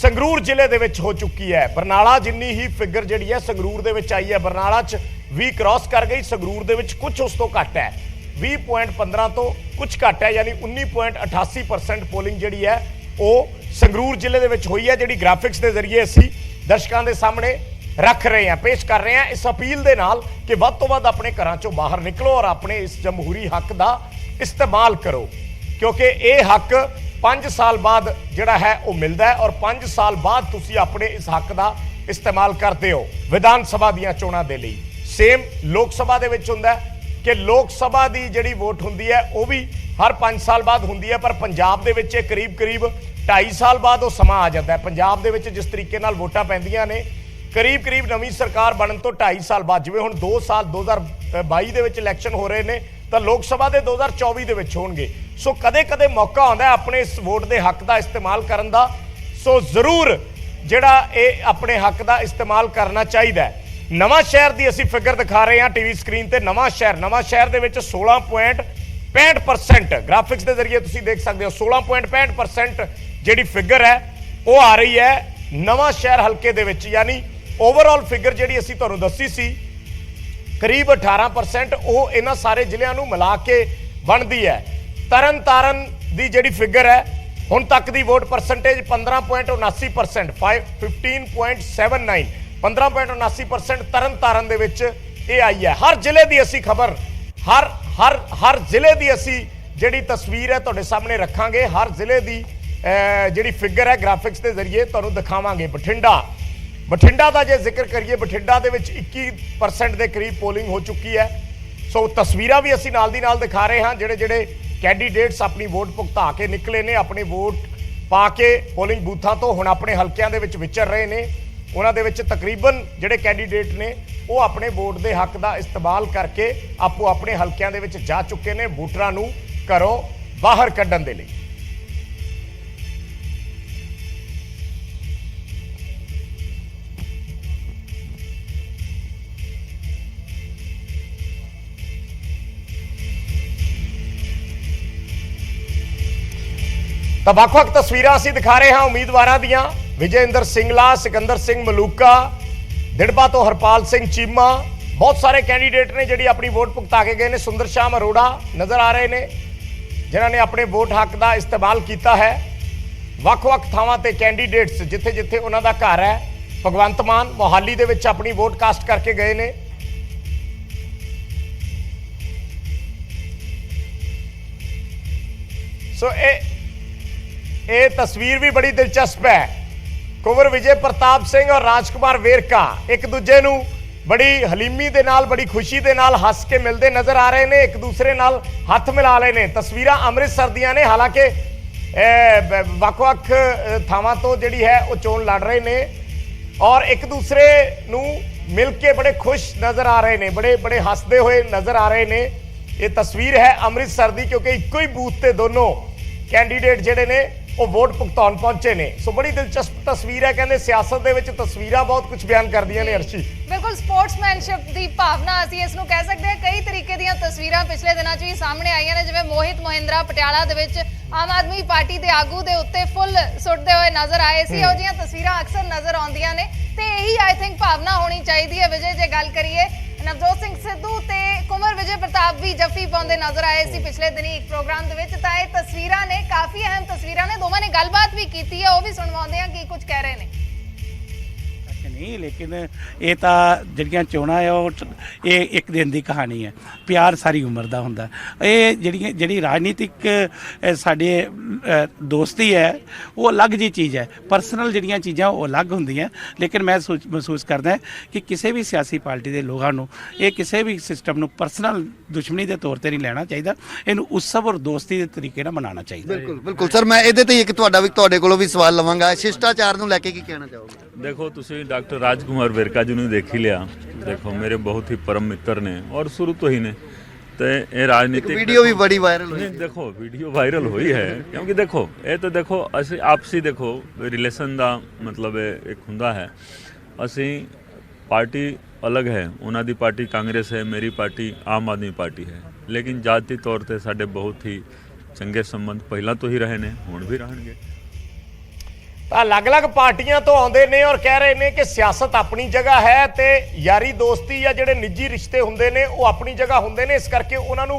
ਸੰਗਰੂਰ ਜ਼ਿਲ੍ਹੇ ਦੇ ਵਿੱਚ ਹੋ ਚੁੱਕੀ ਹੈ। ਬਰਨਾਲਾ ਜਿੰਨੀ ਹੀ ਫਿਗਰ ਜਿਹੜੀ ਹੈ ਸੰਗਰੂਰ ਦੇ ਵਿੱਚ ਆਈ ਹੈ। ਬਰਨਾਲਾ 'ਚ 20 ਕ੍ਰਾਸ ਕਰ ਗਈ, ਸੰਗਰੂਰ ਦੇ ਵਿੱਚ ਕੁਝ ਉਸ ਤੋਂ ਘੱਟ ਹੈ, 20.15 ਤੋਂ ਕੁਝ ਘੱਟ ਹੈ, ਯਾਨੀ 19.88% ਪੋਲਿੰਗ ਜਿਹੜੀ ਹੈ ਉਹ ਸੰਗਰੂਰ ਜ਼ਿਲ੍ਹੇ ਦੇ ਵਿੱਚ ਹੋਈ ਹੈ। ਜਿਹੜੀ ਗ੍ਰਾਫਿਕਸ ਦੇ ਜ਼ਰੀਏ ਅਸੀਂ ਦਰਸ਼ਕਾਂ ਦੇ ਸਾਹਮਣੇ ਰੱਖ ਰਹੇ ਹਾਂ, ਪੇਸ਼ ਕਰ ਰਹੇ ਹਾਂ, ਇਸ ਅਪੀਲ ਦੇ ਨਾਲ ਕਿ ਵੱਧ ਤੋਂ ਵੱਧ ਆਪਣੇ ਘਰਾਂ ਚੋਂ ਬਾਹਰ ਨਿਕਲੋ ਔਰ ਆਪਣੇ ਇਸ ਜਮਹੂਰੀ ਹੱਕ ਦਾ ਇਸਤੇਮਾਲ ਕਰੋ, ਕਿਉਂਕਿ ਇਹ ਹੱਕ 5 ਸਾਲ ਬਾਅਦ ਜਿਹੜਾ ਹੈ ਉਹ ਮਿਲਦਾ ਹੈ ਔਰ 5 ਸਾਲ ਬਾਅਦ ਤੁਸੀਂ ਆਪਣੇ ਇਸ ਹੱਕ ਦਾ ਇਸਤੇਮਾਲ ਕਰਦੇ ਹੋ ਵਿਧਾਨ ਸਭਾ ਦੀਆਂ ਚੋਣਾਂ ਦੇ ਲਈ। ਸੇਮ ਲੋਕ ਸਭਾ ਦੇ ਵਿੱਚ ਹੁੰਦਾ ਕਿ ਲੋਕ ਸਭਾ ਦੀ ਜਿਹੜੀ ਵੋਟ ਹੁੰਦੀ ਹੈ ਉਹ ਵੀ ਹਰ 5 ਸਾਲ ਬਾਅਦ ਹੁੰਦੀ ਹੈ, ਪਰ ਪੰਜਾਬ ਦੇ ਵਿੱਚ ਇਹ ਕਰੀਬ 2.5 ਸਾਲ ਬਾਅਦ ਉਹ ਸਮਾਂ ਆ ਜਾਂਦਾ ਹੈ। ਪੰਜਾਬ ਦੇ ਵਿੱਚ ਜਿਸ ਤਰੀਕੇ ਨਾਲ ਵੋਟਾਂ ਪੈਂਦੀਆਂ ਨੇ ਕਰੀਬ ਨਵੀਂ ਸਰਕਾਰ ਬਣਨ ਤੋਂ 2.5 ਸਾਲ ਬਾਅਦ, ਜਿਵੇਂ ਹੁਣ 2 ਸਾਲ 2022 ਦੇ ਵਿੱਚ ਇਲੈਕਸ਼ਨ ਹੋ ਰਹੇ ਨੇ ਤਾਂ ਲੋਕ ਸਭਾ ਦੇ 2024 ਦੇ ਵਿੱਚ ਹੋਣਗੇ। ਸੋ ਕਦੇ ਮੌਕਾ ਆਉਂਦਾ ਆਪਣੇ ਇਸ ਵੋਟ ਦੇ ਹੱਕ ਦਾ ਇਸਤੇਮਾਲ ਕਰਨ ਦਾ। ਸੋ ਜ਼ਰੂਰ ਜਿਹੜਾ ਇਹ ਆਪਣੇ ਹੱਕ ਦਾ ਇਸਤੇਮਾਲ ਕਰਨਾ ਚਾਹੀਦਾ ਹੈ। ਨਵਾਂ ਸ਼ਹਿਰ ਦੀ ਅਸੀਂ ਫਿਗਰ ਦਿਖਾ ਰਹੇ ਹਾਂ ਟੀਵੀ ਸਕਰੀਨ ਤੇ। ਨਵਾਂ ਸ਼ਹਿਰ ਦੇ ਵਿੱਚ 16.65% ਗ੍ਰਾਫਿਕਸ ਦੇ ਜ਼ਰੀਏ ਤੁਸੀਂ ਦੇਖ ਸਕਦੇ ਹੋ 16.65% ਜਿਹੜੀ ਫਿਗਰ ਹੈ ਉਹ ਆ ਰਹੀ ਹੈ ਨਵਾਂ ਸ਼ਹਿਰ ਹਲਕੇ ਦੇ ਵਿੱਚ। ਯਾਨੀ ਓਵਰਆਲ ਫਿਗਰ ਜਿਹੜੀ ਅਸੀਂ ਤੁਹਾਨੂੰ ਦੱਸੀ ਸੀ ਕਰੀਬ 18% ਉਹ ਇਹਨਾਂ ਸਾਰੇ ਜ਼ਿਲ੍ਹਿਆਂ ਨੂੰ ਮਿਲਾ ਕੇ ਬਣਦੀ ਹੈ। ਤਰਨਤਾਰਨ ਦੀ ਜਿਹੜੀ ਫਿਗਰ ਹੈ ਹੁਣ ਤੱਕ ਦੀ ਵੋਟ ਪਰਸੈਂਟੇਜ 15.79%, 15.79 15.79% ਤਰਨਤਾਰਨ ਦੇ ਵਿੱਚ ਇਹ ਆਈ ਹੈ। ਹਰ ਜ਼ਿਲ੍ਹੇ ਦੀ ਅਸੀਂ ਖਬਰ ਹਰ ਜ਼ਿਲ੍ਹੇ ਦੀ ਅਸੀਂ ਜਿਹੜੀ ਤਸਵੀਰ ਹੈ ਤੁਹਾਡੇ ਸਾਹਮਣੇ ਰੱਖਾਂਗੇ। ਹਰ ਜ਼ਿਲ੍ਹੇ ਦੀ ਜਿਹੜੀ ਫਿਗਰ ਹੈ ਗ੍ਰਾਫਿਕਸ ਦੇ ਜ਼ਰੀਏ ਤੁਹਾਨੂੰ ਦਿਖਾਵਾਂਗੇ। ਬਠਿੰਡਾ ਦਾ ਜੇ ਜ਼ਿਕਰ ਕਰੀਏ, ਬਠਿੰਡਾ ਦੇ ਵਿੱਚ 21% ਦੇ ਕਰੀਬ ਪੋਲਿੰਗ ਹੋ ਚੁੱਕੀ ਹੈ। ਸੋ ਤਸਵੀਰਾਂ ਵੀ ਅਸੀਂ ਨਾਲ ਦੀ ਨਾਲ ਦਿਖਾ ਰਹੇ ਹਾਂ। ਜਿਹੜੇ ਕੈਂਡੀਡੇਟਸ ਆਪਣੀ ਵੋਟ ਭੁਗਤਾ ਕੇ ਨਿਕਲੇ ਨੇ, ਆਪਣੇ ਵੋਟ ਪਾ ਕੇ ਪੋਲਿੰਗ ਬੂਥਾਂ ਤੋਂ ਹੁਣ ਆਪਣੇ ਹਲਕਿਆਂ ਦੇ ਵਿੱਚ ਵਿਚਰ ਰਹੇ ਨੇ, ਉਹਨਾਂ ਦੇ ਵਿੱਚ ਤਕਰੀਬਨ ਜਿਹੜੇ ਕੈਂਡੀਡੇਟ ਨੇ ਉਹ ਆਪਣੇ ਵੋਟ ਦੇ ਹੱਕ ਦਾ ਇਸਤੇਮਾਲ ਕਰਕੇ ਆਪੋ ਆਪਣੇ ਹਲਕਿਆਂ ਦੇ ਵਿੱਚ ਜਾ ਚੁੱਕੇ ਨੇ ਵੋਟਰਾਂ ਨੂੰ ਘਰੋਂ ਬਾਹਰ ਕੱਢਣ ਦੇ ਲਈ। ਤਾਂ ਵੱਖ-ਵੱਖ ਤਸਵੀਰਾਂ ਅਸੀਂ ਦਿਖਾ ਰਹੇ ਹਾਂ ਉਮੀਦਵਾਰਾਂ ਦੀਆਂ। ਵਿਜੇਂਦਰ ਸਿੰਗਲਾ, ਸਿਕੰਦਰ ਸਿੰਘ ਮਲੂਕਾ, ਦਿੜਬਾ ਤੋਂ ਹਰਪਾਲ ਸਿੰਘ ਚੀਮਾ, ਬਹੁਤ ਸਾਰੇ ਕੈਂਡੀਡੇਟ ਨੇ ਜਿਹੜੀ ਆਪਣੀ ਵੋਟ ਭੁਗਤਾ ਕੇ ਗਏ ਨੇ। ਸੁੰਦਰ ਸ਼ਾਮ ਅਰੋੜਾ ਨਜ਼ਰ ਆ ਰਹੇ ਨੇ ਜਿਨ੍ਹਾਂ ਨੇ ਆਪਣੇ ਵੋਟ ਹੱਕ ਦਾ ਇਸਤੇਮਾਲ ਕੀਤਾ ਹੈ। ਵੱਖ-ਵੱਖ ਥਾਵਾਂ ਤੇ ਕੈਂਡੀਡੇਟਸ ਜਿੱਥੇ ਉਹਨਾਂ ਦਾ ਘਰ ਹੈ। ਭਗਵੰਤ ਮਾਨ ਮੋਹਾਲੀ ਦੇ ਵਿੱਚ ਆਪਣੀ ਵੋਟ ਕਾਸਟ ਕਰਕੇ ਗਏ ਨੇ। ਸੋ ਇਹ ਤਸਵੀਰ ਵੀ ਬੜੀ ਦਿਲਚਸਪ ਹੈ। ਕੁੰਵਰ ਵਿਜੇ ਪ੍ਰਤਾਪ ਸਿੰਘ ਔਰ ਰਾਜਕੁਮਾਰ ਵੇਰਕਾ ਇੱਕ ਦੂਜੇ ਨੂੰ ਬੜੀ ਹਲੀਮੀ ਦੇ ਨਾਲ, ਬੜੀ ਖੁਸ਼ੀ ਦੇ ਨਾਲ ਹੱਸ ਕੇ ਮਿਲਦੇ ਨਜ਼ਰ ਆ ਰਹੇ ਨੇ, ਇੱਕ ਦੂਸਰੇ ਨਾਲ ਹੱਥ ਮਿਲਾ ਰਹੇ ਨੇ। ਤਸਵੀਰਾਂ ਅੰਮ੍ਰਿਤਸਰ ਦੀਆਂ ਨੇ, ਹਾਲਾਂਕਿ ਵੱਖ-ਵੱਖ ਥਾਵਾਂ ਤੋਂ ਜਿਹੜੀ ਹੈ ਉਹ ਚੋਣ ਲੜ ਰਹੇ ਨੇ ਔਰ ਇੱਕ ਦੂਸਰੇ ਨੂੰ ਮਿਲ ਕੇ ਬੜੇ ਖੁਸ਼ ਨਜ਼ਰ ਆ ਰਹੇ ਨੇ, ਬੜੇ ਹੱਸਦੇ ਹੋਏ ਨਜ਼ਰ ਆ ਰਹੇ ਨੇ। ਇਹ ਤਸਵੀਰ ਹੈ ਅੰਮ੍ਰਿਤਸਰ ਦੀ, ਕਿਉਂਕਿ ਇੱਕੋ ਹੀ ਬੂਥ ਤੇ ਦੋਨੋਂ ਕੈਂਡੀਡੇਟ ਜਿਹੜੇ ਨੇ ਉਹ ਵੋਟ ਭੁਗਤਾਉਣ ਪਹੁੰਚੇ ਨੇ। ਸੋ ਬੜੀ ਦਿਲਚਸਪ ਤਸਵੀਰ ਹੈ। ਕਹਿੰਦੇ ਸਿਆਸਤ ਦੇ ਵਿੱਚ ਤਸਵੀਰਾਂ ਬਹੁਤ ਕੁਝ ਬਿਆਨ ਕਰਦੀਆਂ ਨੇ। ਅਰਸ਼ੀ, ਬਿਲਕੁਲ ਸਪੋਰਟਸਮੈਨਸ਼ਿਪ ਦੀ ਭਾਵਨਾ ਅਸੀਂ ਇਸ ਨੂੰ ਕਹਿ ਸਕਦੇ ਹਾਂ। ਕਈ ਤਰੀਕੇ ਦੀਆਂ ਤਸਵੀਰਾਂ ਪਿਛਲੇ ਦਿਨਾਂ 'ਚ ਵੀ ਸਾਹਮਣੇ ਆਈਆਂ ਨੇ, ਜਿਵੇਂ ਮੋਹਿਤ ਮੋਹਿੰਦਰਾ ਪਟਿਆਲਾ ਦੇ ਵਿੱਚ ਆਮ ਆਦਮੀ ਪਾਰਟੀ ਦੇ ਆਗੂ ਦੇ ਉੱਤੇ ਫੁੱਲ ਸੁੱਟਦੇ ਹੋਏ ਨਜ਼ਰ ਆਏ ਸੀ। ਇਹੋ ਜਿਹੀਆਂ ਤਸਵੀਰਾਂ ਅਕਸਰ ਨਜ਼ਰ ਆਉਂਦੀਆਂ ਨੇ ਤੇ ਇਹੀ ਆਈ ਥਿੰਕ ਭਾਵਨਾ ਹੋਣੀ ਚਾਹੀਦੀ ਹੈ। ਵਿਜੇ, ਜੇ ਗੱਲ ਕਰੀਏ ਨਵਜੋਤ ਸਿੰਘ ਸਿੱਧੂ ਤੇ ਕੁੰਵਰ ਵਿਜੇ ਪ੍ਰਤਾਪ ਵੀ ਜੱਫੀ ਪਾਉਂਦੇ ਨਜ਼ਰ ਆਏ ਸੀ ਪਿਛਲੇ ਦਿਨੀ ਇੱਕ ਪ੍ਰੋਗਰਾਮ ਦੇ ਵਿੱਚ, ਤਾਂ ਇਹ ਤਸਵੀਰਾਂ ਨੇ ਕਾਫੀ ਅਹਿਮ ਤਸਵੀਰਾਂ ਨੇ। ਦੋਵਾਂ ਨੇ ਗੱਲਬਾਤ ਵੀ ਕੀਤੀ ਹੈ, ਉਹ ਵੀ ਸੁਣਵਾਉਂਦੇ ਆ ਕੀ ਕੁਝ ਕਹਿ ਰਹੇ ਨੇ। ਨਹੀਂ, ਲੇਕਿਨ ਇਹ ਤਾਂ ਜਿਹੜੀਆਂ ਚੋਣਾਂ ਆ ਉਹ ਇਹ ਇੱਕ ਦਿਨ ਦੀ ਕਹਾਣੀ ਹੈ, ਪਿਆਰ ਸਾਰੀ ਉਮਰ ਦਾ ਹੁੰਦਾ। ਇਹ ਜਿਹੜੀ ਰਾਜਨੀਤਿਕ ਸਾਡੇ ਦੋਸਤੀ ਹੈ ਉਹ ਅਲੱਗ ਜੀ ਚੀਜ਼ ਹੈ। ਪਰਸਨਲ ਜਿਹੜੀਆਂ ਚੀਜ਼ਾਂ ਉਹ ਅਲੱਗ ਹੁੰਦੀਆਂ, ਲੇਕਿਨ ਮੈਂ ਮਹਿਸੂਸ ਕਰਦਾ ਕਿ ਕਿਸੇ ਵੀ ਸਿਆਸੀ ਪਾਰਟੀ ਦੇ ਲੋਕਾਂ ਨੂੰ ਇਹ ਕਿਸੇ ਵੀ ਸਿਸਟਮ ਨੂੰ ਪਰਸਨਲ ਦੁਸ਼ਮਣੀ ਦੇ ਤੌਰ ਤੇ ਨਹੀਂ ਲੈਣਾ ਚਾਹੀਦਾ, ਇਹਨੂੰ ਉਤਸਵ ਔਰ ਦੋਸਤੀ ਦੇ ਤਰੀਕੇ ਨਾਲ ਮਨਾਉਣਾ ਚਾਹੀਦਾ। ਬਿਲਕੁਲ ਸਰ, ਮੈਂ ਇਹਦੇ ਤੇ ਇੱਕ ਤੁਹਾਡੇ ਕੋਲੋਂ ਵੀ ਸਵਾਲ ਲਵਾਂਗਾ। ਸ਼ਿਸ਼ਟਾਚਾਰ ਨੂੰ ਲੈ ਕੇ ਕੀ ਕਹਿਣਾ ਚਾਹੋਗੇ? देखो तुसी डॉक्टर राजकुमार वेरका जी ने देख ही लिया। देखो मेरे बहुत ही परम मित्र ने और शुरू तो ही ने तो ये राजनीतिक वीडियो भी बड़ी वायरल हुई। देखो वीडियो वायरल हुई है क्योंकि देखो ये तो देखो असी आपसी देखो रिलेशन का मतलब एक हुंदा है। असी पार्टी अलग है, उन्हां दी पार्टी कांग्रेस है, मेरी पार्टी आम आदमी पार्टी है, लेकिन जाति तौर पर साडे बहुत ही चंगे संबंध पहला तो ही रहे ने, हुण भी रहणगे। अलग-अलग पार्टियां तो आउंदे ने और कह रहे ने कि सियासत अपनी जगह है ते यारी दोस्ती या जिहड़े निजी रिश्ते हुंदे ने वो अपनी जगह हुंदे ने, इस करके उन्हां नूं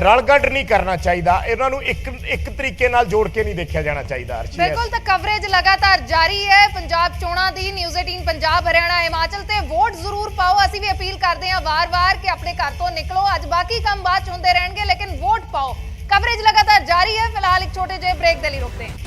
रलगढ़ नहीं करना चाहिए, इन्हां नूं एक तरीके नाल जोड़ के नहीं देखा जाना चाहिए। बिल्कुल, तो कवरेज लगातार जारी है पंजाब चोणां दी। न्यूज़ 18 पंजाब, हरियाणा, हिमाचल ते वोट जरूर पाओ। असीं भी अपील करते हैं वार-वार कि अपने घर तो निकलो, अज बाकी काम बाद च हुंदे रहणगे, लेकिन वोट पाओ। कवरेज लगातार जारी है। फिलहाल एक छोटे जे ब्रेक दे लई रुकते हैं।